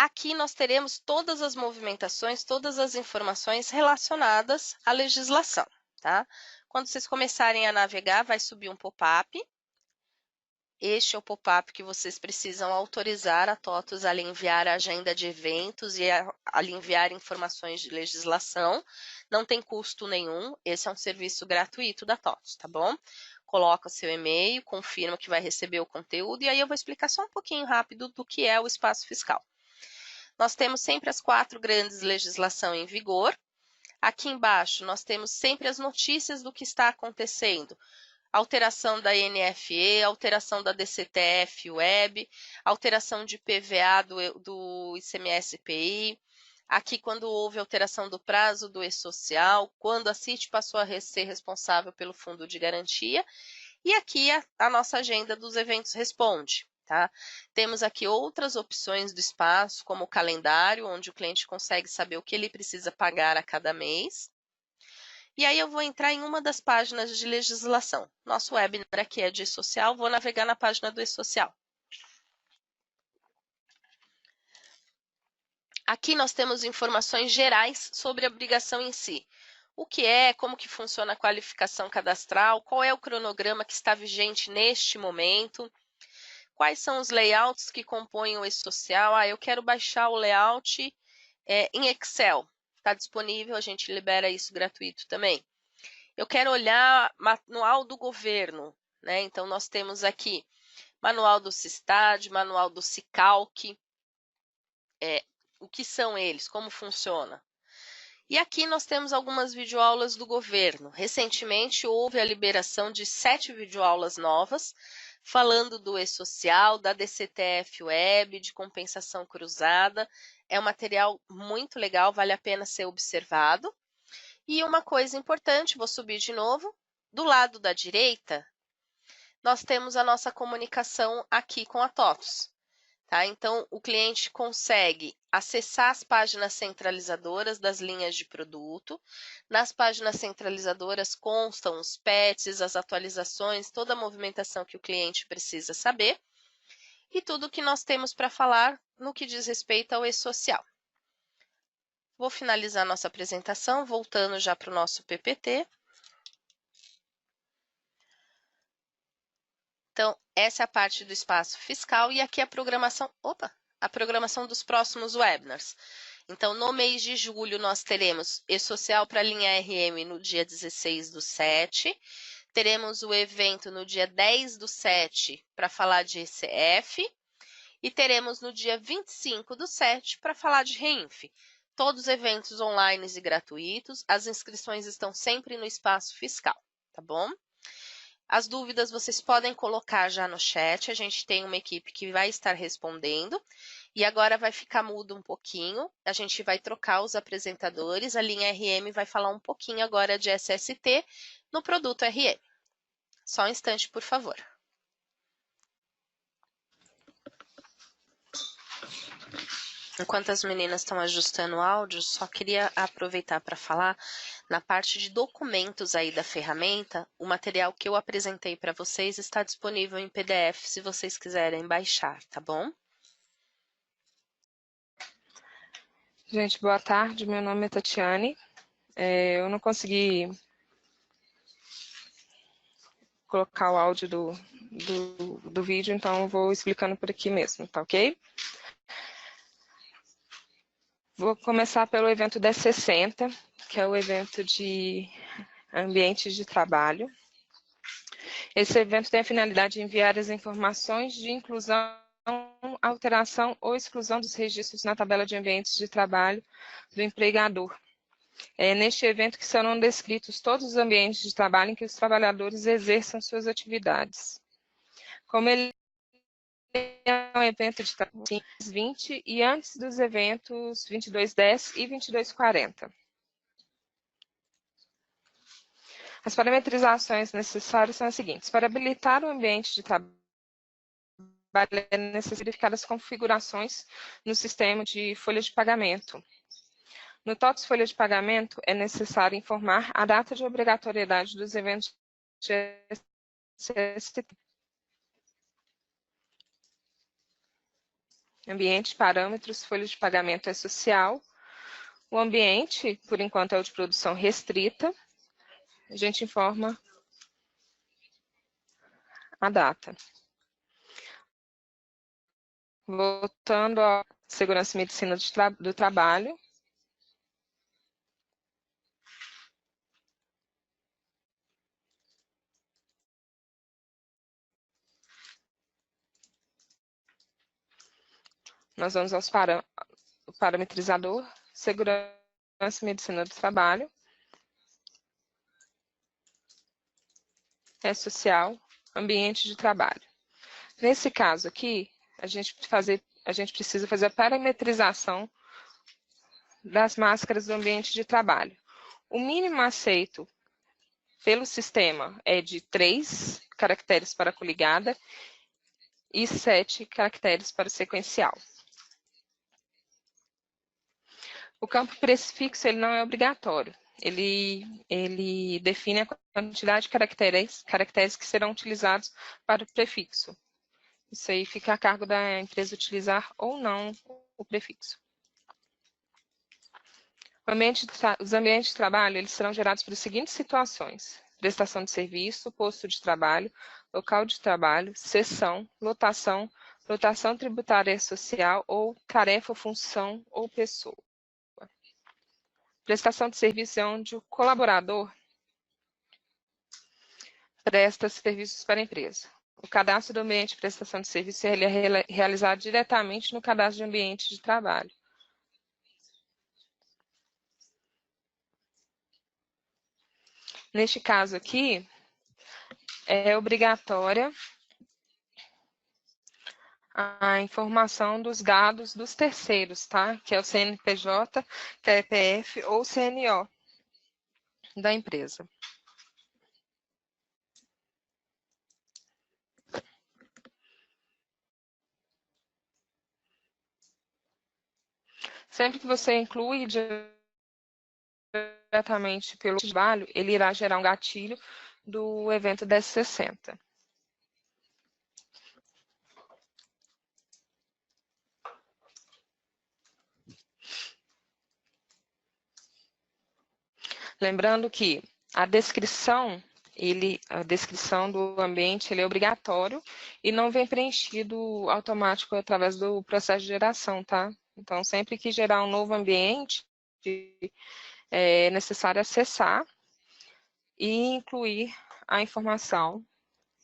aqui nós teremos todas as movimentações, todas as informações relacionadas à legislação, tá? Quando vocês começarem a navegar, vai subir um pop-up. Este é o pop-up que vocês precisam autorizar a TOTUS a enviar a agenda de eventos e a enviar informações de legislação. Não tem custo nenhum, esse é um serviço gratuito da TOTUS, tá bom? Coloca seu e-mail, confirma que vai receber o conteúdo e aí eu vou explicar só um pouquinho rápido do que é o espaço fiscal. Nós temos sempre as 4 grandes legislações em vigor. Aqui embaixo nós temos sempre as notícias do que está acontecendo. Alteração da NFE, alteração da DCTF-Web, alteração de PVA do ICMS-PI. Aqui, quando houve alteração do prazo do E-Social, quando a CIT passou a ser responsável pelo fundo de garantia. E aqui a nossa agenda dos eventos responde. Tá? Temos aqui outras opções do espaço, como o calendário, onde o cliente consegue saber o que ele precisa pagar a cada mês. E aí eu vou entrar em uma das páginas de legislação. Nosso webinar aqui é de E-Social, vou navegar na página do E-Social. Aqui nós temos informações gerais sobre a obrigação em si. O que é, como que funciona a qualificação cadastral, qual é o cronograma que está vigente neste momento, quais são os layouts que compõem o E-Social. Eu quero baixar o layout em Excel. Está disponível, a gente libera isso gratuito também. Eu quero olhar manual do governo, né? Então, nós temos aqui manual do Sistad, manual do Cicalc, o que são eles, como funciona. E aqui nós temos algumas videoaulas do governo. Recentemente, houve a liberação de 7 videoaulas novas, falando do E-Social, da DCTF-Web, de compensação cruzada. É um material muito legal, vale a pena ser observado. E uma coisa importante, vou subir de novo, do lado da direita, nós temos a nossa comunicação aqui com a TOTUS. Tá? Então, o cliente consegue acessar as páginas centralizadoras das linhas de produto. Nas páginas centralizadoras constam os PETs, as atualizações, toda a movimentação que o cliente precisa saber. E tudo que nós temos para falar no que diz respeito ao E-Social. Vou finalizar nossa apresentação, voltando já para o nosso PPT. Então, essa é a parte do espaço fiscal e aqui a programação dos próximos webinars. Então, no mês de julho, nós teremos E-Social para a linha RM no dia 16/7. Teremos o evento no dia 10/7 para falar de ECF. E teremos no dia 25/7 para falar de REINF. Todos eventos online e gratuitos. As inscrições estão sempre no espaço fiscal, tá bom? As dúvidas vocês podem colocar já no chat, a gente tem uma equipe que vai estar respondendo. E agora vai ficar mudo um pouquinho, a gente vai trocar os apresentadores, a linha RM vai falar um pouquinho agora de SST no produto RM. Só um instante, por favor. Enquanto as meninas estão ajustando o áudio, só queria aproveitar para falar na parte de documentos aí da ferramenta, o material que eu apresentei para vocês está disponível em PDF se vocês quiserem baixar, tá bom? Gente, boa tarde, meu nome é Tatiane. Eu não consegui colocar o áudio do vídeo, então eu vou explicando por aqui mesmo, tá ok? Vou começar pelo evento 1060, que é o evento de ambientes de trabalho. Esse evento tem a finalidade de enviar as informações de inclusão, alteração ou exclusão dos registros na tabela de ambientes de trabalho do empregador. É neste evento que serão descritos todos os ambientes de trabalho em que os trabalhadores exerçam suas atividades. Como ele é um evento de 20 e antes dos eventos 2210 e 2240. As parametrizações necessárias são as seguintes. Para habilitar o ambiente de trabalho, é necessário verificar as configurações no sistema de folha de pagamento. No TOTUS Folha de Pagamento, é necessário informar a data de obrigatoriedade dos eventos de SST. Ambiente, parâmetros, folha de pagamento é social. O ambiente, por enquanto, é o de produção restrita. A gente informa a data. Voltando à segurança e medicina do trabalho. Nós vamos aos parametrizador, segurança e medicina do trabalho. É social, ambiente de trabalho. Nesse caso aqui, a gente precisa fazer a parametrização das máscaras do ambiente de trabalho. O mínimo aceito pelo sistema é de 3 caracteres para coligada e 7 caracteres para sequencial. O campo prefixo ele não é obrigatório. Ele define a quantidade de caracteres que serão utilizados para o prefixo. Isso aí fica a cargo da empresa utilizar ou não o prefixo. Os ambientes de trabalho eles serão gerados por seguintes situações: prestação de serviço, posto de trabalho, local de trabalho, seção, lotação, lotação tributária social ou tarefa, função ou pessoa. Prestação de serviço é onde o colaborador presta serviços para a empresa. O cadastro do ambiente de prestação de serviço ele é realizado diretamente no cadastro de ambiente de trabalho. Neste caso aqui, é obrigatória a informação dos dados dos terceiros, tá? Que é o CNPJ, CPF ou CNO da empresa. Sempre que você inclui diretamente pelo trabalho, ele irá gerar um gatilho do evento 1060. Lembrando que a descrição do ambiente ele é obrigatório e não vem preenchido automático através do processo de geração, tá? Então, sempre que gerar um novo ambiente, é necessário acessar e incluir a informação.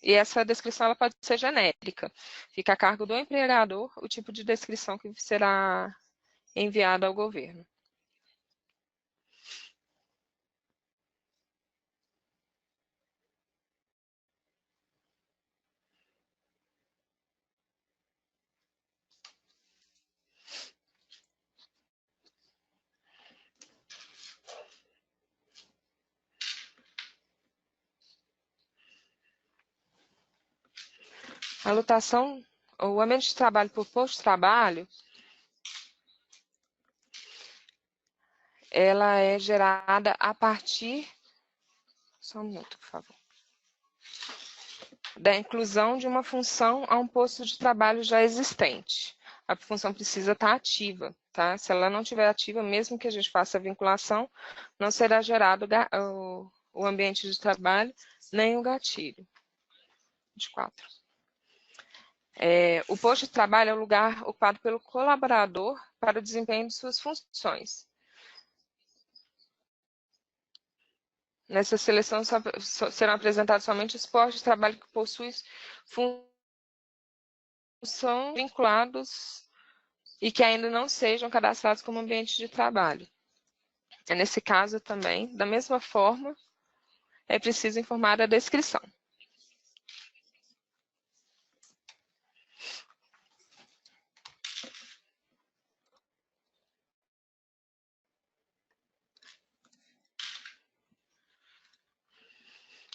E essa descrição ela pode ser genérica. Fica a cargo do empregador o tipo de descrição que será enviada ao governo. A lotação, o ambiente de trabalho por posto de trabalho, ela é gerada a partir, só um minuto, por favor, da inclusão de uma função a um posto de trabalho já existente. A função precisa estar ativa, tá? Se ela não estiver ativa, mesmo que a gente faça a vinculação, não será gerado o ambiente de trabalho, nem o gatilho. 24. O posto de trabalho é o lugar ocupado pelo colaborador para o desempenho de suas funções. Nessa seleção serão apresentados somente os postos de trabalho que possuem função vinculados e que ainda não sejam cadastrados como ambiente de trabalho. Nesse caso também, da mesma forma, é preciso informar a descrição.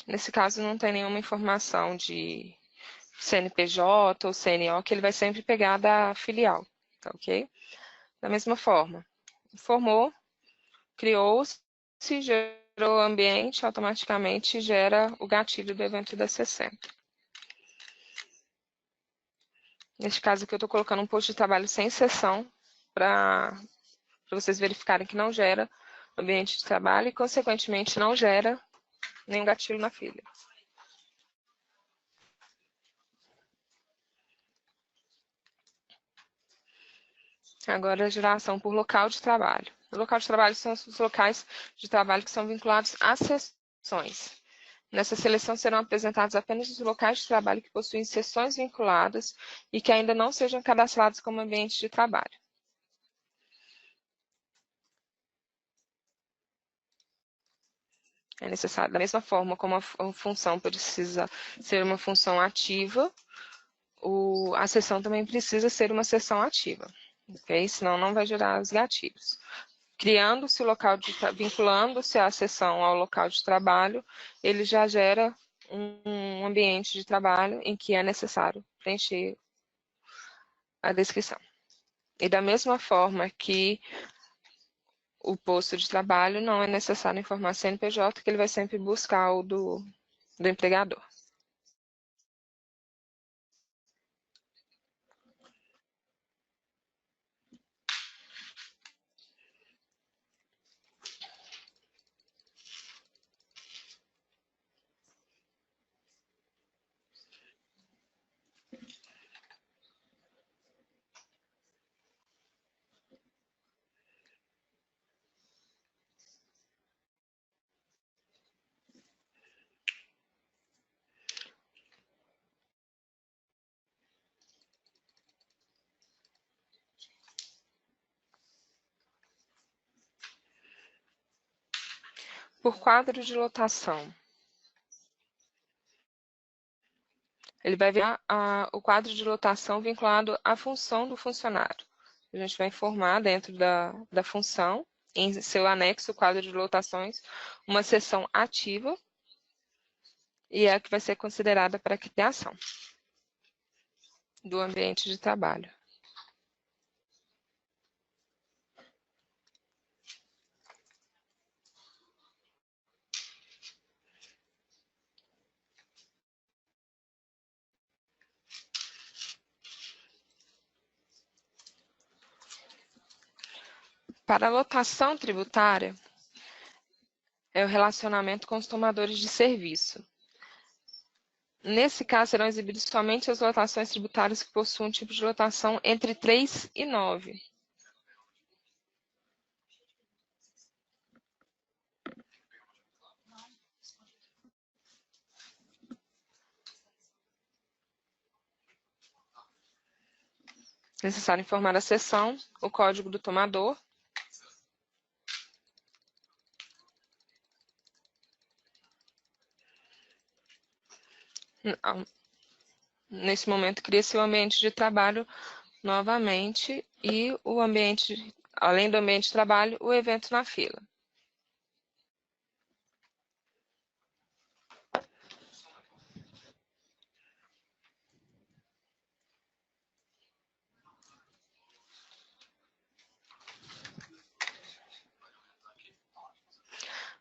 Nesse caso, não tem nenhuma informação de CNPJ ou CNO, que ele vai sempre pegar da filial, tá ok? Da mesma forma, informou, criou-se, gerou o ambiente, automaticamente gera o gatilho do evento da 60. Neste caso aqui eu estou colocando um posto de trabalho sem seção para vocês verificarem que não gera ambiente de trabalho e, consequentemente, não gera nenhum gatilho na filha. Agora, a geração por local de trabalho. O local de trabalho são os locais de trabalho que são vinculados às seções. Nessa seleção serão apresentados apenas os locais de trabalho que possuem seções vinculadas e que ainda não sejam cadastrados como ambiente de trabalho. É necessário, da mesma forma como a função precisa ser uma função ativa, a seção também precisa ser uma seção ativa, ok? Senão não vai gerar os gatilhos. Criando-se o local vinculando-se a seção ao local de trabalho, ele já gera um ambiente de trabalho em que é necessário preencher a descrição. E da mesma forma que o posto de trabalho não é necessário informar CNPJ, que ele vai sempre buscar o do empregador. Por quadro de lotação. Ele vai ver o quadro de lotação vinculado à função do funcionário. A gente vai informar dentro da função, em seu anexo, quadro de lotações, uma seção ativa, e é a que vai ser considerada para a criação do ambiente de trabalho. Para a lotação tributária, é o relacionamento com os tomadores de serviço. Nesse caso, serão exibidas somente as lotações tributárias que possuam um tipo de lotação entre 3 e 9. É necessário informar a seção, o código do tomador, nesse momento cria-se o ambiente de trabalho novamente e o ambiente, além do ambiente de trabalho, o evento na fila.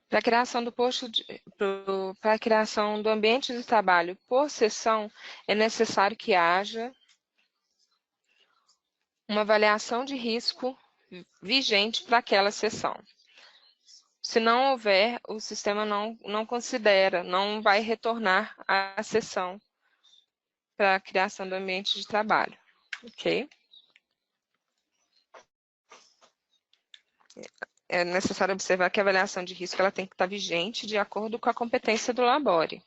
Para a criação para a criação do ambiente de trabalho por seção, é necessário que haja uma avaliação de risco vigente para aquela seção. Se não houver, o sistema não considera, não vai retornar à seção para a criação do ambiente de trabalho, ok? É necessário observar que a avaliação de risco ela tem que estar vigente de acordo com a competência do Labore.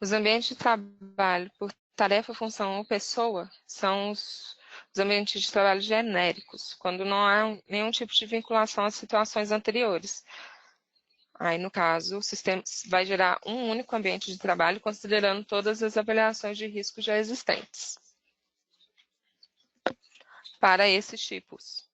Os ambientes de trabalho por tarefa, função ou pessoa são os ambientes de trabalho genéricos, quando não há nenhum tipo de vinculação às situações anteriores. Aí, no caso, o sistema vai gerar um único ambiente de trabalho, considerando todas as avaliações de risco já existentes para esses tipos.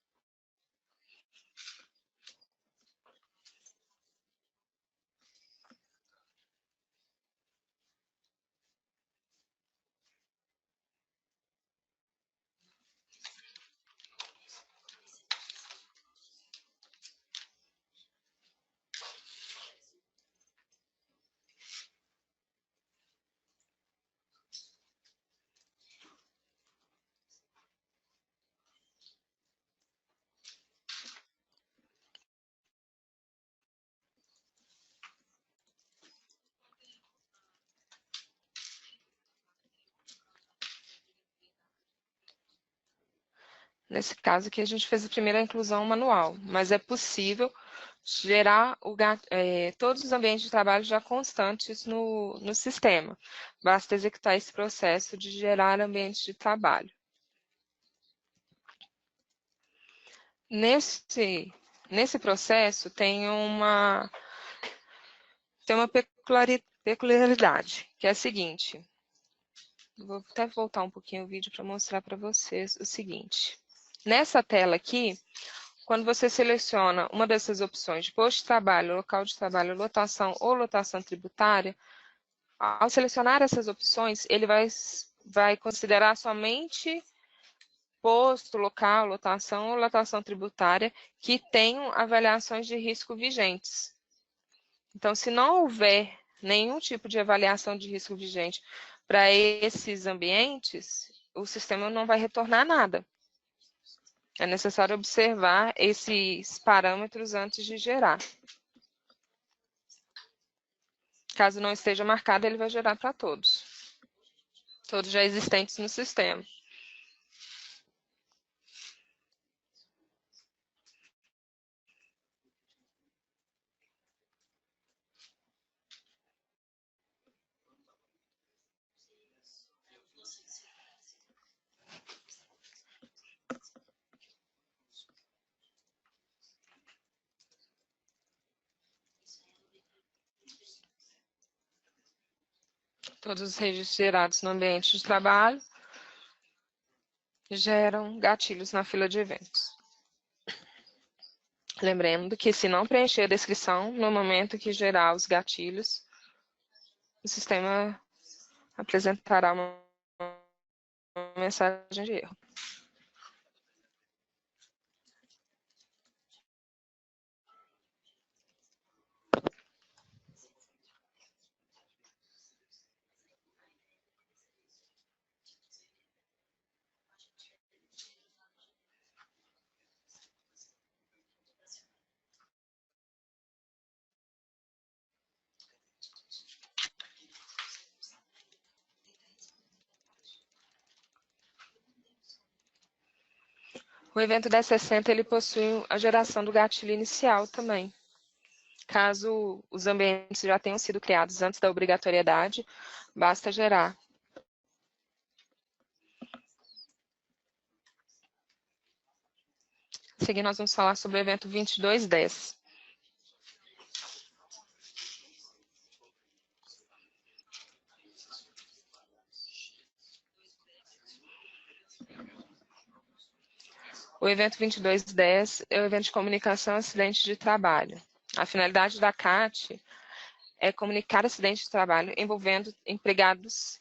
Nesse caso aqui, a gente fez a primeira inclusão manual, mas é possível gerar todos os ambientes de trabalho já constantes no sistema. Basta executar esse processo de gerar ambientes de trabalho. Nesse processo, tem uma peculiaridade, que é a seguinte. Vou até voltar um pouquinho o vídeo para mostrar para vocês o seguinte. Nessa tela aqui, quando você seleciona uma dessas opções de posto de trabalho, local de trabalho, lotação ou lotação tributária, ao selecionar essas opções, ele vai considerar somente posto, local, lotação ou lotação tributária que tenham avaliações de risco vigentes. Então, se não houver nenhum tipo de avaliação de risco vigente para esses ambientes, o sistema não vai retornar nada. É necessário observar esses parâmetros antes de gerar. Caso não esteja marcado, ele vai gerar para todos já existentes no sistema. Todos os registros gerados no ambiente de trabalho geram gatilhos na fila de eventos. Lembrando que, se não preencher a descrição, no momento que gerar os gatilhos, o sistema apresentará uma mensagem de erro. O evento 1060 ele possui a geração do gatilho inicial também. Caso os ambientes já tenham sido criados antes da obrigatoriedade, basta gerar. A seguir, nós vamos falar sobre o evento 2210. O evento 2210 é o evento de comunicação acidente de trabalho. A finalidade da CAT é comunicar acidente de trabalho envolvendo empregados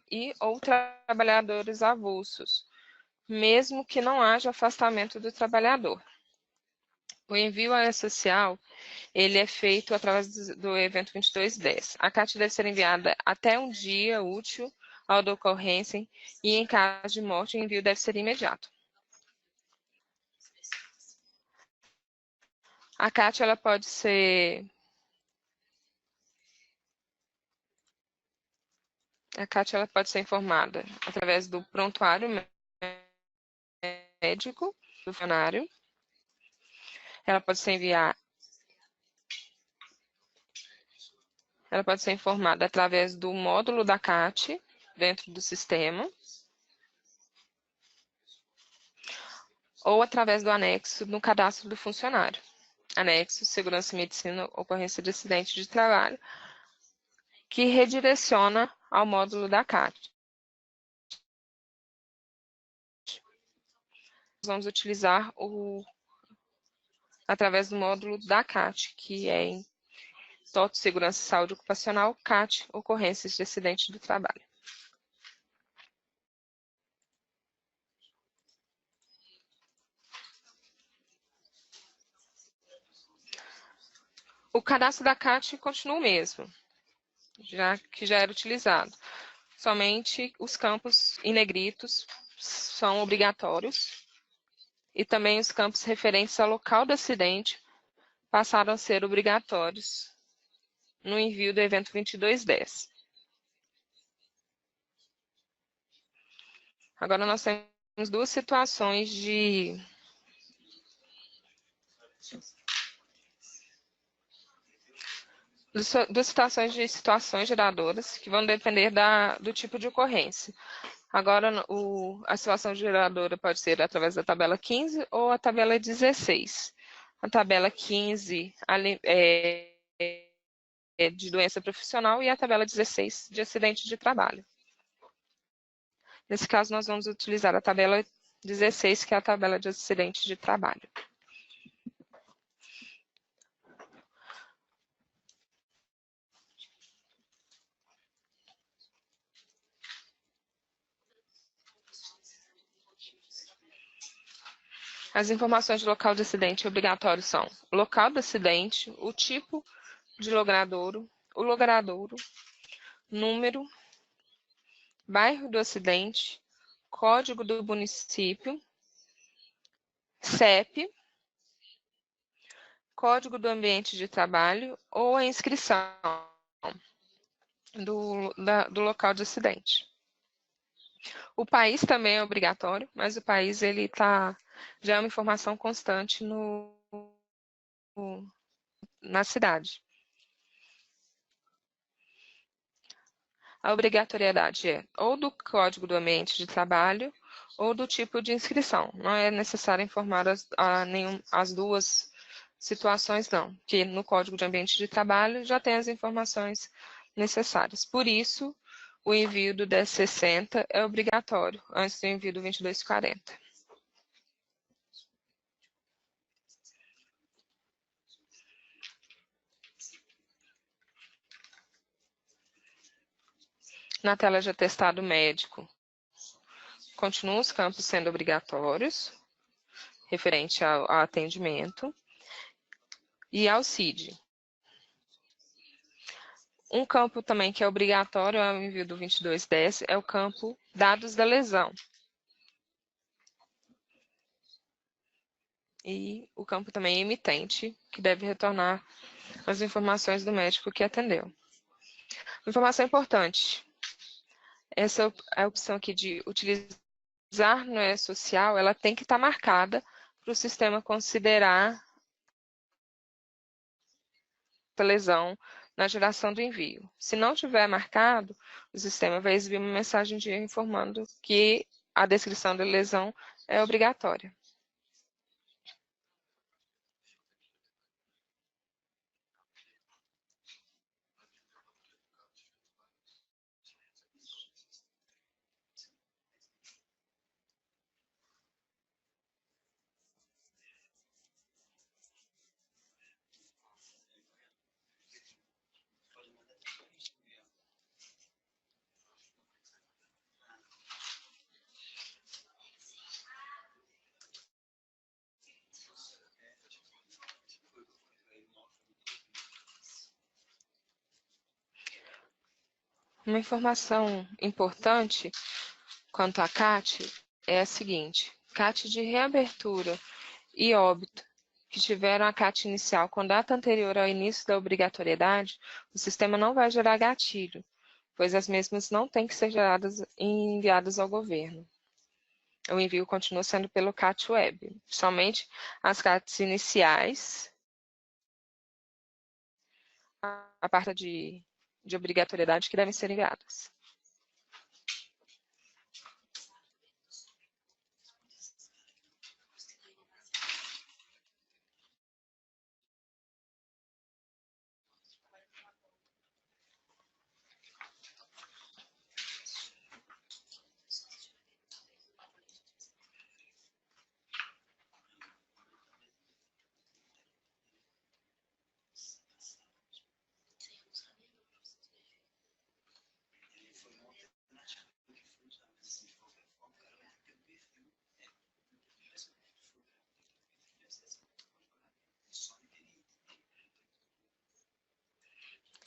e ou trabalhadores avulsos, mesmo que não haja afastamento do trabalhador. O envio social ele é feito através do evento 2210. A CAT deve ser enviada até um dia útil ao da ocorrência e, em caso de morte, o envio deve ser imediato. A CAT ela pode ser informada através do prontuário médico do funcionário. Ela pode ser informada através do módulo da CAT dentro do sistema ou através do anexo no cadastro do funcionário. anexo Segurança e Medicina, Ocorrência de Acidente de Trabalho, que redireciona ao módulo da CAT. Vamos utilizar através do módulo da CAT, que é em TOTO Segurança e Saúde Ocupacional, CAT, Ocorrências de Acidente do Trabalho. O cadastro da CAT continua o mesmo, que já era utilizado. Somente os campos em negritos são obrigatórios e também os campos referentes ao local do acidente passaram a ser obrigatórios no envio do evento 2210. Agora nós temos duas situações de situações geradoras que vão depender do tipo de ocorrência. Agora, a situação geradora pode ser através da tabela 15 ou a tabela 16. A tabela 15 é de doença profissional e a tabela 16 de acidente de trabalho. Nesse caso, nós vamos utilizar a tabela 16, que é a tabela de acidente de trabalho. As informações de local de acidente obrigatório são o local do acidente, o tipo de logradouro, o logradouro, número, bairro do acidente, código do município, CEP, código do ambiente de trabalho ou a inscrição do local de acidente. O país também é obrigatório, mas o país já é uma informação constante na cidade. A obrigatoriedade é ou do código do ambiente de trabalho ou do tipo de inscrição. Não é necessário informar as duas situações, não, porque no código de ambiente de trabalho já tem as informações necessárias. Por isso, o envio do 1060 é obrigatório, antes do envio do 2240. Na tela de atestado médico, continuam os campos sendo obrigatórios, referente ao atendimento, e ao CID. Um campo também que é obrigatório ao envio do 2210 é o campo dados da lesão. E o campo também emitente, que deve retornar as informações do médico que atendeu. Informação importante. Essa é a opção aqui de utilizar no E-Social, ela tem que estar marcada para o sistema considerar a lesão na geração do envio. Se não tiver marcado, o sistema vai exibir uma mensagem de informando que a descrição da lesão é obrigatória. Uma informação importante quanto à CAT é a seguinte: CAT de reabertura e óbito que tiveram a CAT inicial com data anterior ao início da obrigatoriedade, o sistema não vai gerar gatilho, pois as mesmas não têm que ser geradas e enviadas ao governo. O envio continua sendo pelo CAT Web. Somente as CATs iniciais, a parte de obrigatoriedade, que devem ser enviadas.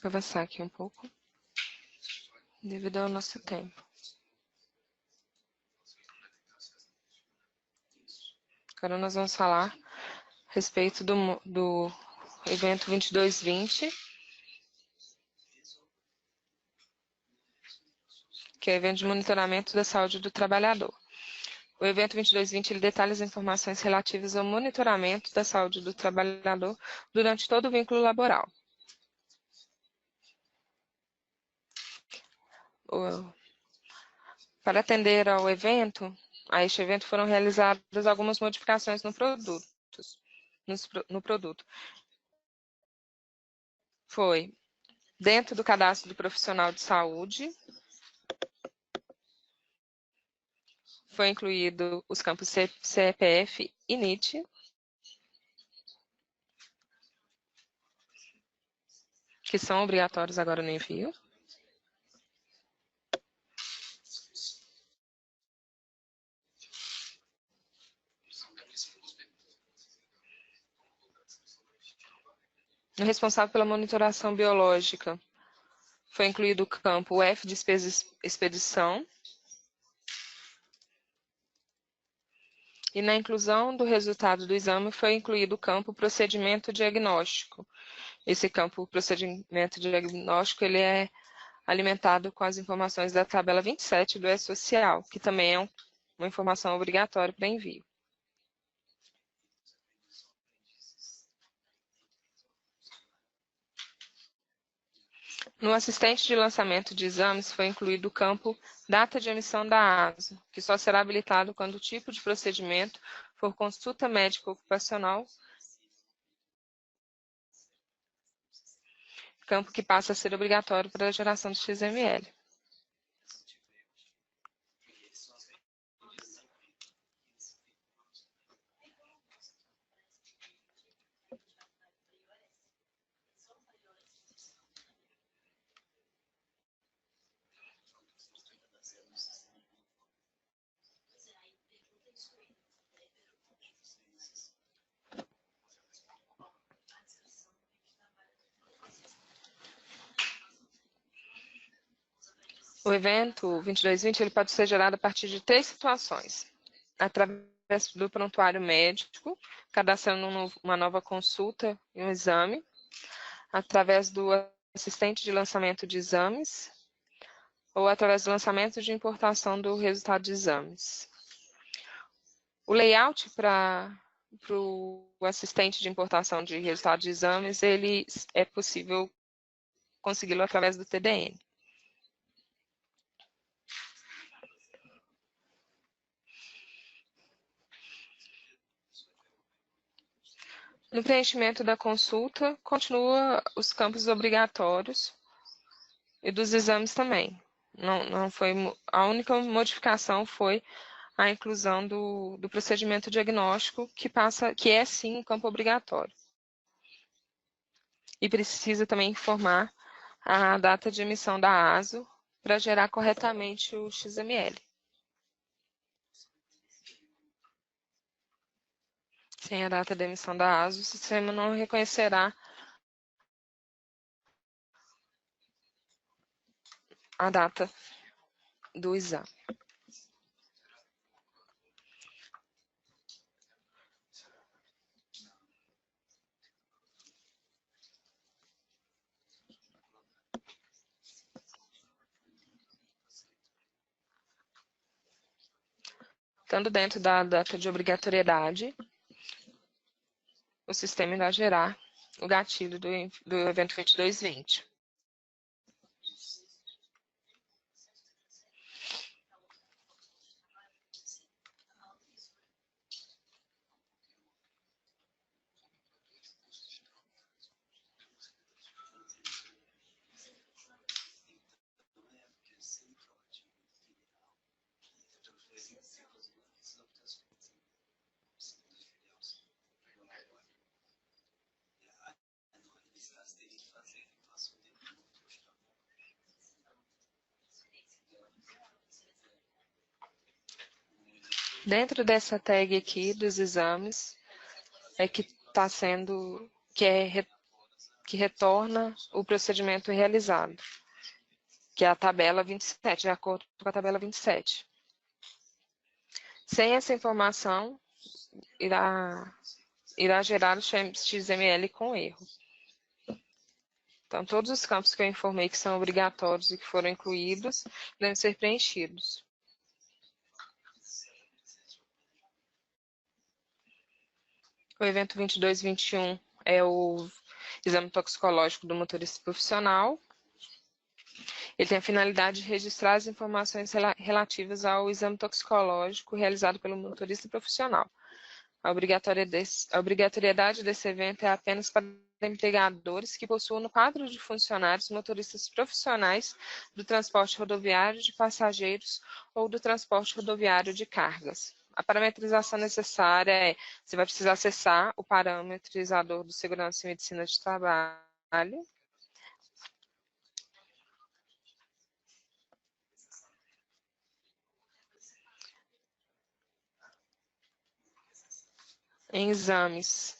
Vou avançar aqui um pouco, devido ao nosso tempo. Agora nós vamos falar a respeito do evento 2220, que é o evento de monitoramento da saúde do trabalhador. O evento 2220 ele detalha as informações relativas ao monitoramento da saúde do trabalhador durante todo o vínculo laboral. Para atender ao evento, a este evento foram realizadas algumas modificações no produto. Foi dentro do cadastro do profissional de saúde, foi incluído os campos CPF e NIT, que são obrigatórios agora no envio. O responsável pela monitoração biológica foi incluído o campo F de expedição. E na inclusão do resultado do exame foi incluído o campo procedimento diagnóstico. Esse campo procedimento diagnóstico ele é alimentado com as informações da tabela 27 do E-Social, que também é uma informação obrigatória para envio. No assistente de lançamento de exames foi incluído o campo data de emissão da ASO, que só será habilitado quando o tipo de procedimento for consulta médica ocupacional, campo que passa a ser obrigatório para a geração do XML. O evento 2220 ele pode ser gerado a partir de 3 situações. Através do prontuário médico, cadastrando uma nova consulta e um exame. Através do assistente de lançamento de exames. Ou através do lançamento de importação do resultado de exames. O layout para o assistente de importação de resultado de exames, ele é possível consegui-lo através do TDN. No preenchimento da consulta, continua os campos obrigatórios e dos exames também. Não foi, a única modificação foi a inclusão do procedimento diagnóstico, que é sim um campo obrigatório. E precisa também informar a data de emissão da ASO para gerar corretamente o XML. Sem a data de emissão da ASO, o sistema não reconhecerá a data do exame. Estando dentro da data de obrigatoriedade, o sistema irá gerar o gatilho do evento 2220. Dentro dessa tag aqui dos exames, é que está sendo, que retorna o procedimento realizado, que é a tabela 27, de acordo com a tabela 27. Sem essa informação, irá gerar o XML com erro. Então, todos os campos que eu informei que são obrigatórios e que foram incluídos devem ser preenchidos. O evento 22 e 21 é o exame toxicológico do motorista profissional. Ele tem a finalidade de registrar as informações relativas ao exame toxicológico realizado pelo motorista profissional. A obrigatoriedade desse evento é apenas para empregadores que possuam no quadro de funcionários motoristas profissionais do transporte rodoviário de passageiros ou do transporte rodoviário de cargas. A parametrização necessária é: você vai precisar acessar o parametrizador do Segurança e Medicina de Trabalho, em exames.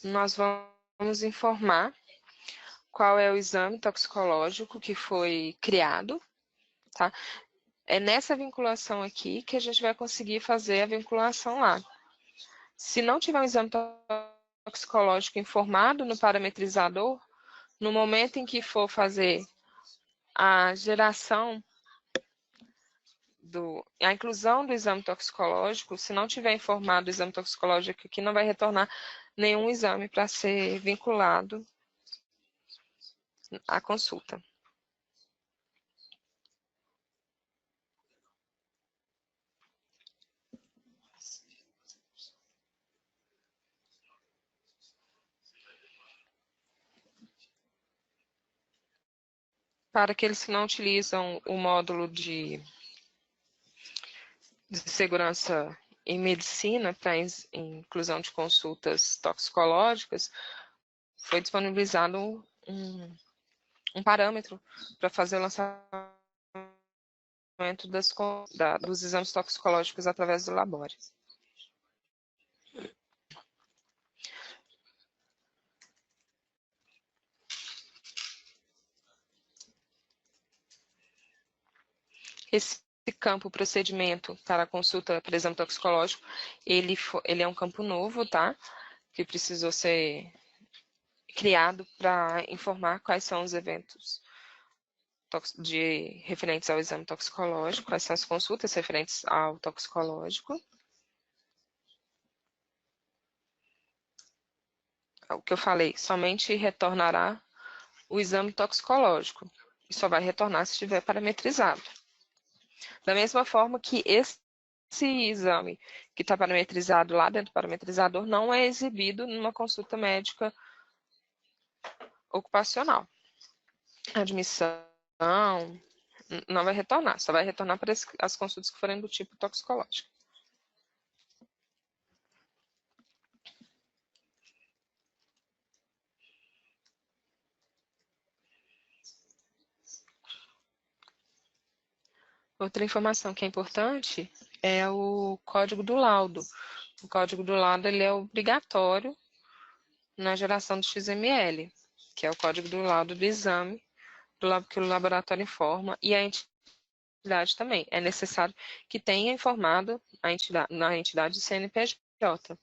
Nós vamos informar qual é o exame toxicológico que foi criado, tá? É nessa vinculação aqui que a gente vai conseguir fazer a vinculação lá. Se não tiver um exame toxicológico informado no parametrizador, no momento em que for fazer a geração a inclusão do exame toxicológico, se não tiver informado o exame toxicológico aqui, não vai retornar nenhum exame para ser vinculado à consulta. Para aqueles que não utilizam o módulo de segurança em medicina para inclusão de consultas toxicológicas, foi disponibilizado um parâmetro para fazer o lançamento dos exames toxicológicos através do labore. Esse campo procedimento para a consulta para exame toxicológico, ele é um campo novo, tá? Que precisou ser criado para informar quais são os eventos referentes ao exame toxicológico, quais são as consultas referentes ao toxicológico. O que eu falei, somente retornará o exame toxicológico. E só vai retornar se estiver parametrizado. Da mesma forma que esse exame que está parametrizado lá dentro do parametrizador não é exibido numa consulta médica ocupacional. Admissão não vai retornar, só vai retornar para as consultas que forem do tipo toxicológico. Outra informação que é importante é o código do laudo. O código do laudo ele é obrigatório na geração do XML, que é o código do laudo do exame, que o laboratório informa, e a entidade também. É necessário que tenha informado na entidade do CNPJ.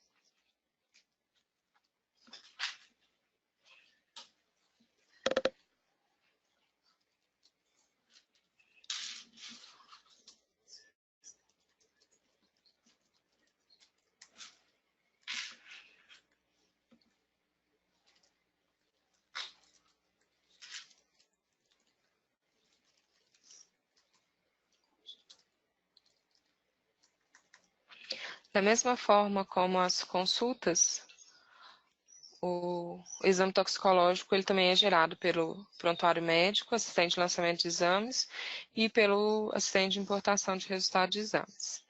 Da mesma forma como as consultas, o exame toxicológico ele também é gerado pelo prontuário médico, assistente de lançamento de exames e pelo assistente de importação de resultados de exames.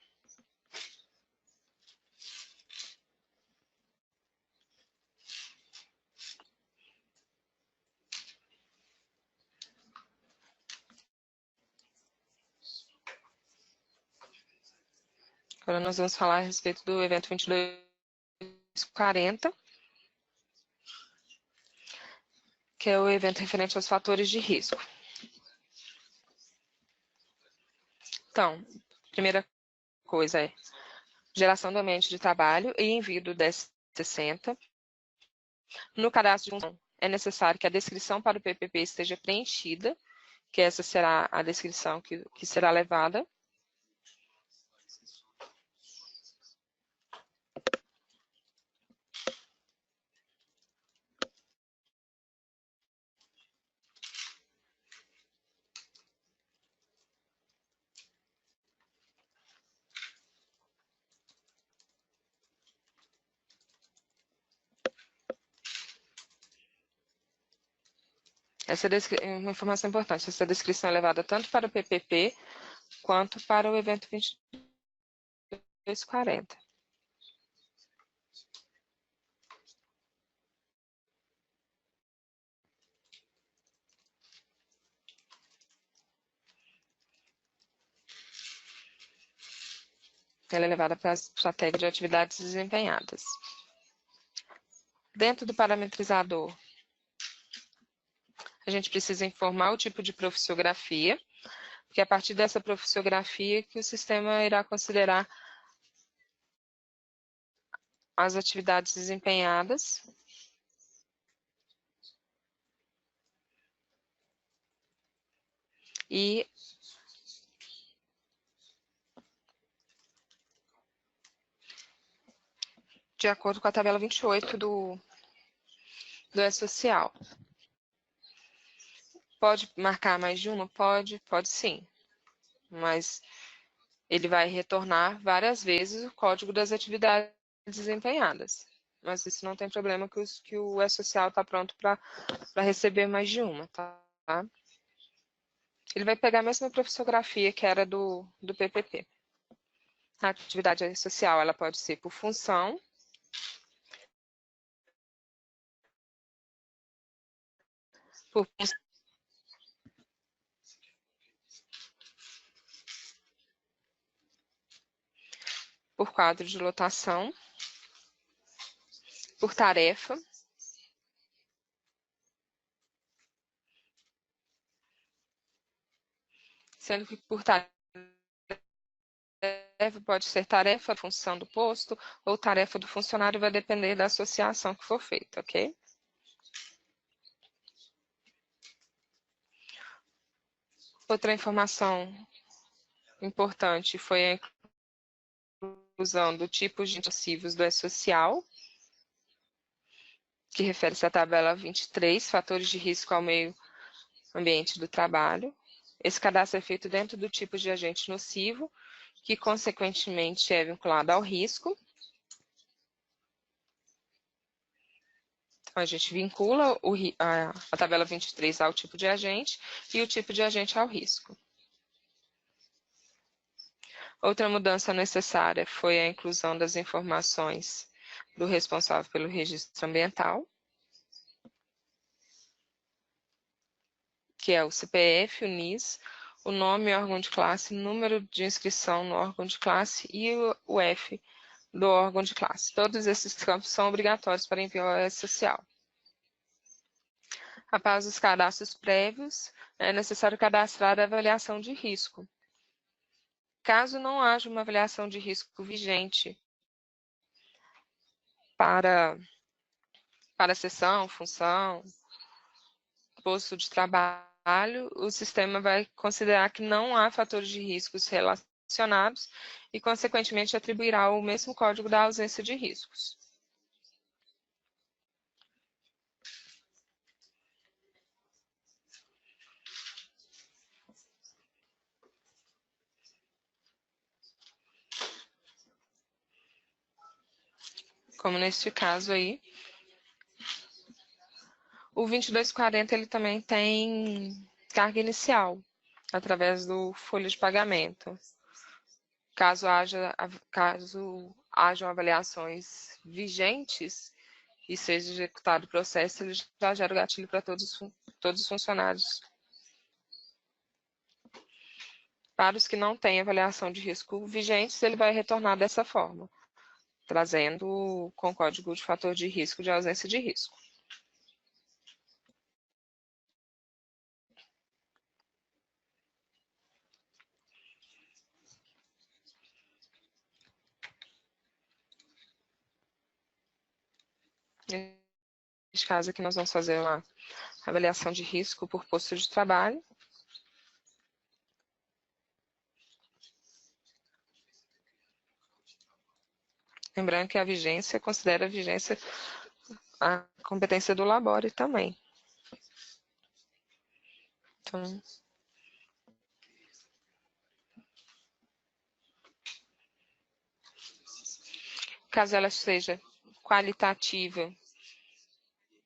Agora nós vamos falar a respeito do evento 2240, que é o evento referente aos fatores de risco. Então, primeira coisa é geração do ambiente de trabalho e envio do 1060. No cadastro de função, é necessário que a descrição para o PPP esteja preenchida, que essa será a descrição que será levada. Essa é uma informação importante. Essa descrição é levada tanto para o PPP quanto para o evento 2240. Ela é levada para a estratégia de atividades desempenhadas. Dentro do parametrizador, a gente precisa informar o tipo de profissiografia, porque é a partir dessa profissiografia que o sistema irá considerar as atividades desempenhadas. E de acordo com a tabela 28 do E-Social. Pode marcar mais de uma? Pode sim. Mas ele vai retornar várias vezes o código das atividades desempenhadas. Mas isso não tem problema, que o E-Social está pronto para receber mais de uma, tá? Ele vai pegar a mesma profissiografia que era do PPP. A atividade social, ela pode ser por função, por quadro de lotação, por tarefa, sendo que por tarefa pode ser tarefa, função do posto, ou tarefa do funcionário, vai depender da associação que for feita, ok? Outra informação importante foi a inclusão do tipo de passivos do E-Social, que refere-se à tabela 23, fatores de risco ao meio ambiente do trabalho. Esse cadastro é feito dentro do tipo de agente nocivo, que consequentemente é vinculado ao risco. Então, a gente vincula a tabela 23 ao tipo de agente e o tipo de agente ao risco. Outra mudança necessária foi a inclusão das informações do responsável pelo registro ambiental, que é o CPF, o NIS, o nome, órgão de classe, número de inscrição no órgão de classe e o F do órgão de classe. Todos esses campos são obrigatórios para envio ao E-Social. Após os cadastros prévios, é necessário cadastrar a avaliação de risco. Caso não haja uma avaliação de risco vigente para a seção, função, posto de trabalho, o sistema vai considerar que não há fatores de riscos relacionados e, consequentemente, atribuirá o mesmo código da ausência de riscos. Como neste caso aí. O 2240 ele também tem carga inicial, através do folha de pagamento. Caso hajam avaliações vigentes e seja executado o processo, ele já gera o gatilho para todos os funcionários. Para os que não têm avaliação de risco vigentes, ele vai retornar dessa forma, trazendo com código de fator de risco de ausência de risco. Neste caso aqui nós vamos fazer uma avaliação de risco por posto de trabalho. Lembrando que a vigência considera a vigência a competência do labore também. Então, caso ela seja qualitativa,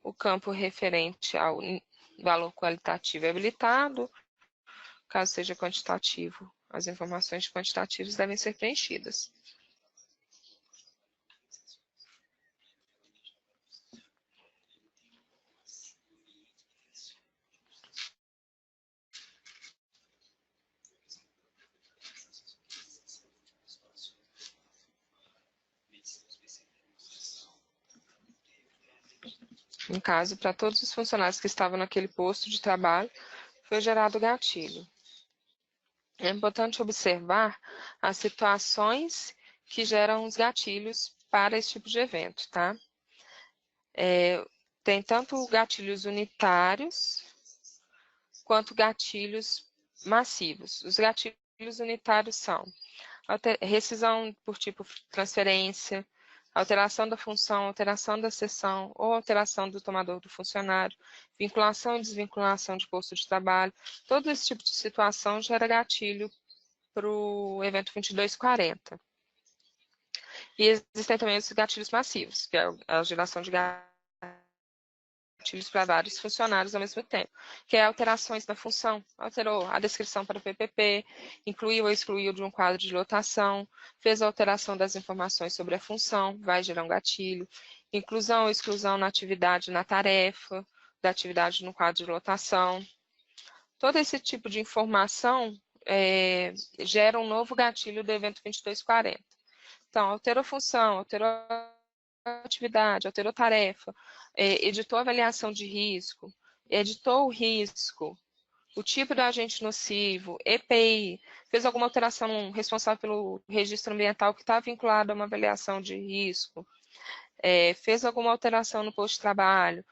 o campo referente ao valor qualitativo é habilitado. Caso seja quantitativo, as informações quantitativas devem ser preenchidas. No caso, para todos os funcionários que estavam naquele posto de trabalho, foi gerado gatilho. É importante observar as situações que geram os gatilhos para esse tipo de evento, tá? Tem tanto gatilhos unitários quanto gatilhos massivos. Os gatilhos unitários são rescisão por tipo transferência, alteração da função, alteração da seção ou alteração do tomador do funcionário, vinculação e desvinculação de posto de trabalho. Todo esse tipo de situação gera gatilho para o evento 2240. E existem também os gatilhos massivos, que é a geração de gatilhos para vários funcionários ao mesmo tempo, que é alterações na função, alterou a descrição para o PPP, incluiu ou excluiu de um quadro de lotação, fez a alteração das informações sobre a função, vai gerar um gatilho, inclusão ou exclusão na atividade, na tarefa, da atividade no quadro de lotação. Todo esse tipo de informação gera um novo gatilho do evento 2240. Então, alterou função, alterou atividade, alterou tarefa, editou avaliação de risco, editou o risco, o tipo do agente nocivo, EPI, fez alguma alteração responsável pelo registro ambiental que está vinculado a uma avaliação de risco, fez alguma alteração no posto de trabalho,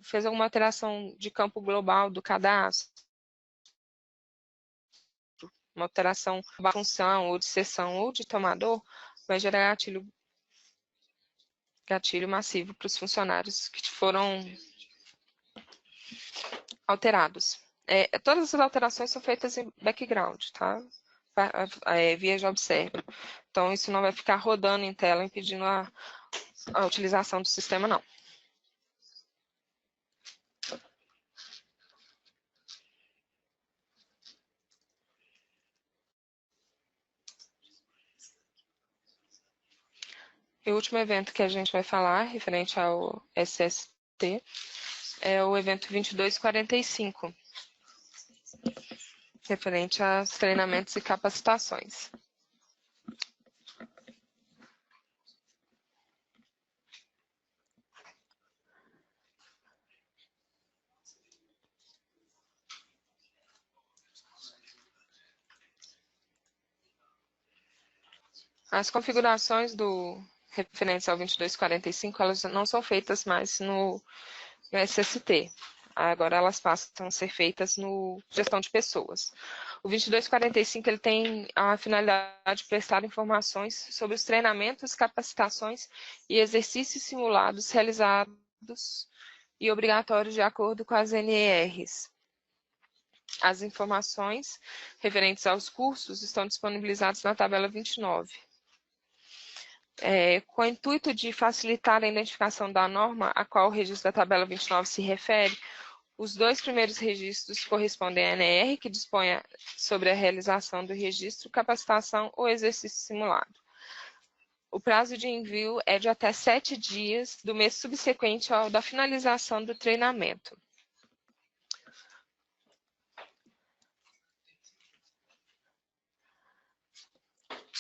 fez alguma alteração de campo global do cadastro, uma alteração de função, ou de seção, ou de tomador, vai gerar gatilho massivo para os funcionários que foram alterados. Todas as alterações são feitas em background, tá? Via Job Server. Então, isso não vai ficar rodando em tela, impedindo a utilização do sistema, não. E o último evento que a gente vai falar, referente ao SST, é o evento 2245, referente aos treinamentos e capacitações. As configurações referentes ao 2245, elas não são feitas mais no SST. Agora elas passam a ser feitas no gestão de pessoas. O 2245 ele tem a finalidade de prestar informações sobre os treinamentos, capacitações e exercícios simulados realizados e obrigatórios de acordo com as NERs. As informações referentes aos cursos estão disponibilizadas na tabela 29. Com o intuito de facilitar a identificação da norma a qual o registro da tabela 29 se refere, os dois primeiros registros correspondem à ANR, que dispõe sobre a realização do registro, capacitação ou exercício simulado. O prazo de envio é de até 7 dias do mês subsequente ao da finalização do treinamento.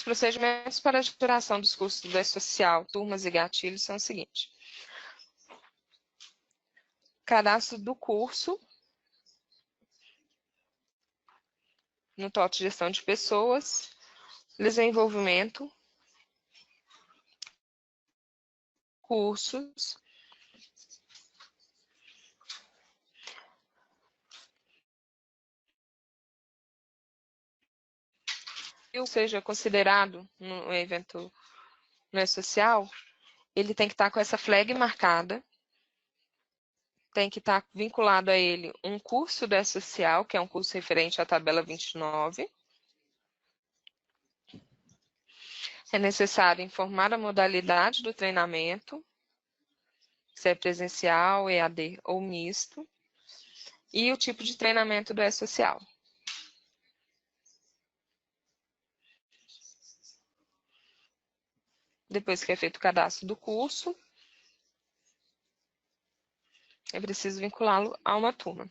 procedimentos para a geração dos cursos do E-Social, turmas e gatilhos são os seguintes. Cadastro do curso, no TOTS Gestão de Pessoas, desenvolvimento, cursos, seja considerado no evento no E-Social, ele tem que estar com essa flag marcada, tem que estar vinculado a ele um curso do E-Social, que é um curso referente à tabela 29. É necessário informar a modalidade do treinamento, se é presencial, EAD ou misto, e o tipo de treinamento do E-Social. Depois que é feito o cadastro do curso, é preciso vinculá-lo a uma turma.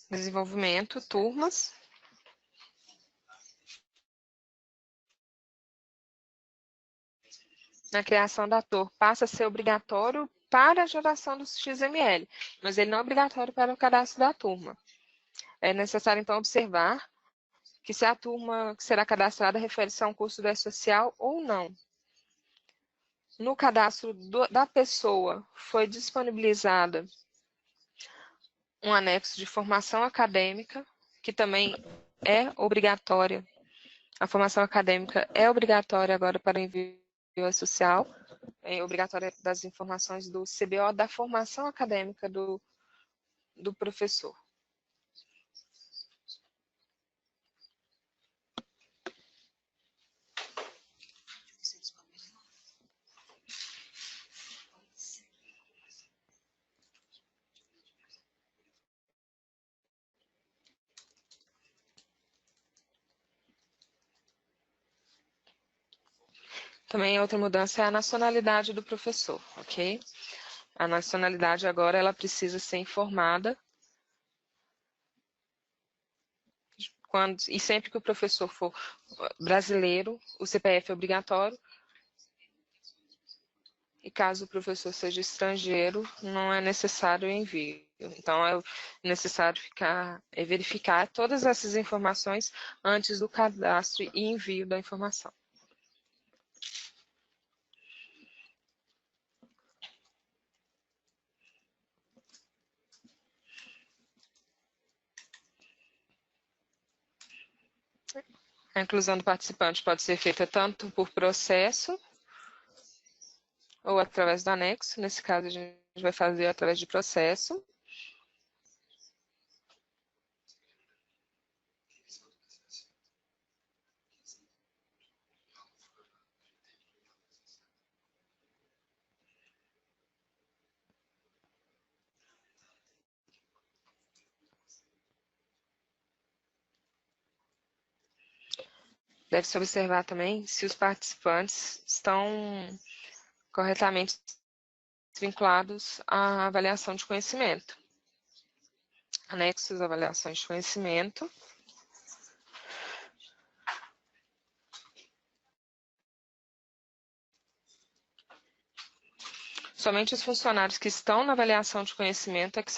Desenvolvimento, turmas. Na criação da torre, passa a ser obrigatório para a geração do XML, mas ele não é obrigatório para o cadastro da turma. É necessário, então, observar que se a turma que será cadastrada refere-se a um curso do E-Social ou não. No cadastro da pessoa foi disponibilizada um anexo de formação acadêmica, que também é obrigatória. A formação acadêmica é obrigatória agora para o envio social, é obrigatória das informações do CBO da formação acadêmica do professor. Também outra mudança é a nacionalidade do professor, ok? A nacionalidade agora ela precisa ser informada e sempre que o professor for brasileiro, o CPF é obrigatório. E caso o professor seja estrangeiro, não é necessário o envio. Então, é necessário verificar todas essas informações antes do cadastro e envio da informação. A inclusão do participante pode ser feita tanto por processo ou através do anexo. Nesse caso, a gente vai fazer através de processo. Deve-se observar também se os participantes estão corretamente vinculados à avaliação de conhecimento. Anexos, avaliações de conhecimento. Somente os funcionários que estão na avaliação de conhecimento é que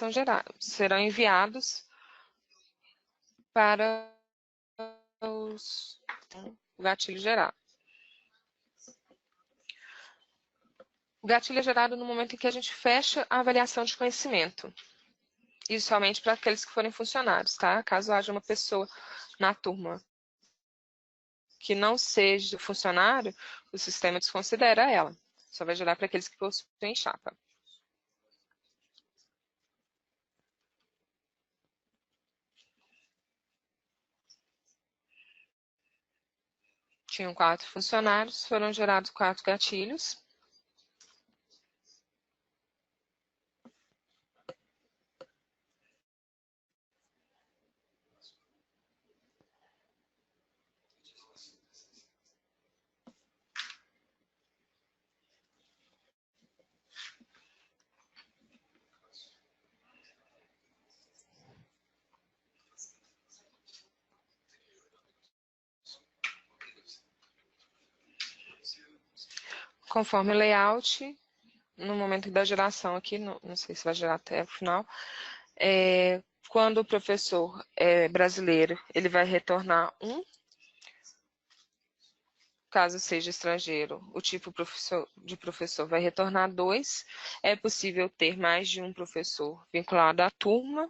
serão enviados para o gatilho gerado. O gatilho é gerado no momento em que a gente fecha a avaliação de conhecimento. Isso somente para aqueles que forem funcionários, tá? Caso haja uma pessoa na turma que não seja funcionário, o sistema desconsidera ela. Só vai gerar para aqueles que possuem chapa. Tinham 4 funcionários, foram gerados 4 gatilhos. conforme o layout, no momento da geração aqui, não sei se vai gerar até o final, quando o professor é brasileiro, ele vai retornar 1. Caso seja estrangeiro, o tipo de professor vai retornar 2. É possível ter mais de um professor vinculado à turma,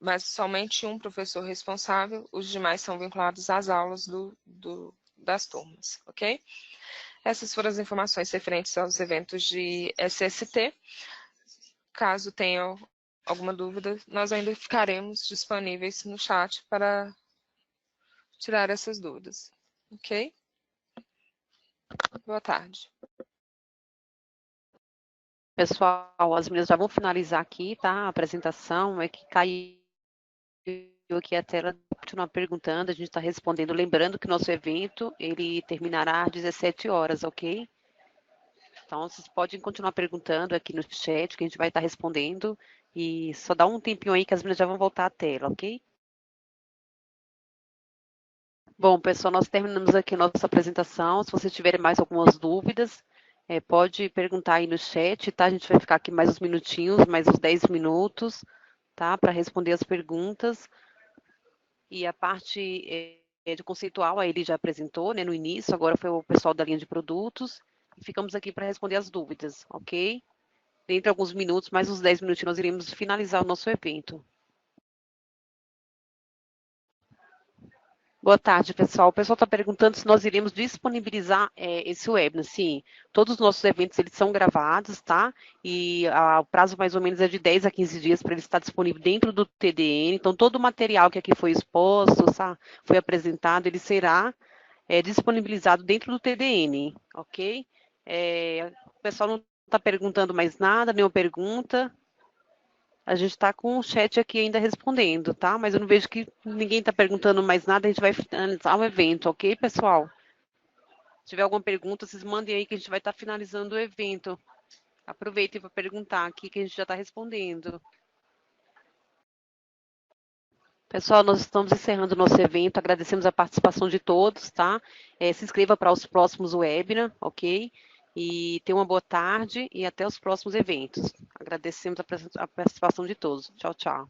mas somente um professor responsável, os demais são vinculados às aulas das turmas, ok? Essas foram as informações referentes aos eventos de SST. Caso tenham alguma dúvida, nós ainda ficaremos disponíveis no chat para tirar essas dúvidas, ok? Boa tarde. Pessoal, as meninas já vão finalizar aqui, tá? A apresentação é que caiu aqui a tela, continuar perguntando, a gente está respondendo. Lembrando que o nosso evento, ele terminará às 17 horas, ok? Então, vocês podem continuar perguntando aqui no chat, que a gente vai estar respondendo. E só dá um tempinho aí que as meninas já vão voltar à tela, ok? Bom, pessoal, nós terminamos aqui a nossa apresentação. Se vocês tiverem mais algumas dúvidas, pode perguntar aí no chat, tá? A gente vai ficar aqui mais uns minutinhos, mais uns 10 minutos, tá? Para responder as perguntas. E a parte de conceitual, aí ele já apresentou, né, no início, agora foi o pessoal da linha de produtos. E ficamos aqui para responder as dúvidas, ok? Dentro de alguns minutos, mais uns 10 minutinhos, nós iremos finalizar o nosso evento. Boa tarde, pessoal. O pessoal está perguntando se nós iremos disponibilizar esse webinar. Sim, todos os nossos eventos eles são gravados, tá? E o prazo mais ou menos é de 10 a 15 dias para ele estar disponível dentro do TDN. Então, todo o material que aqui foi exposto, foi apresentado, ele será disponibilizado dentro do TDN, ok? O pessoal não está perguntando mais nada, nenhuma pergunta. A gente está com o chat aqui ainda respondendo, tá? Mas eu não vejo que ninguém está perguntando mais nada, a gente vai finalizar o evento, ok, pessoal? Se tiver alguma pergunta, vocês mandem aí que a gente vai estar finalizando o evento. Aproveitem para perguntar aqui que a gente já está respondendo. Pessoal, nós estamos encerrando o nosso evento, agradecemos a participação de todos, tá? Se inscreva para os próximos webinars, ok? E tenha uma boa tarde e até os próximos eventos. Agradecemos a participação de todos. Tchau, tchau.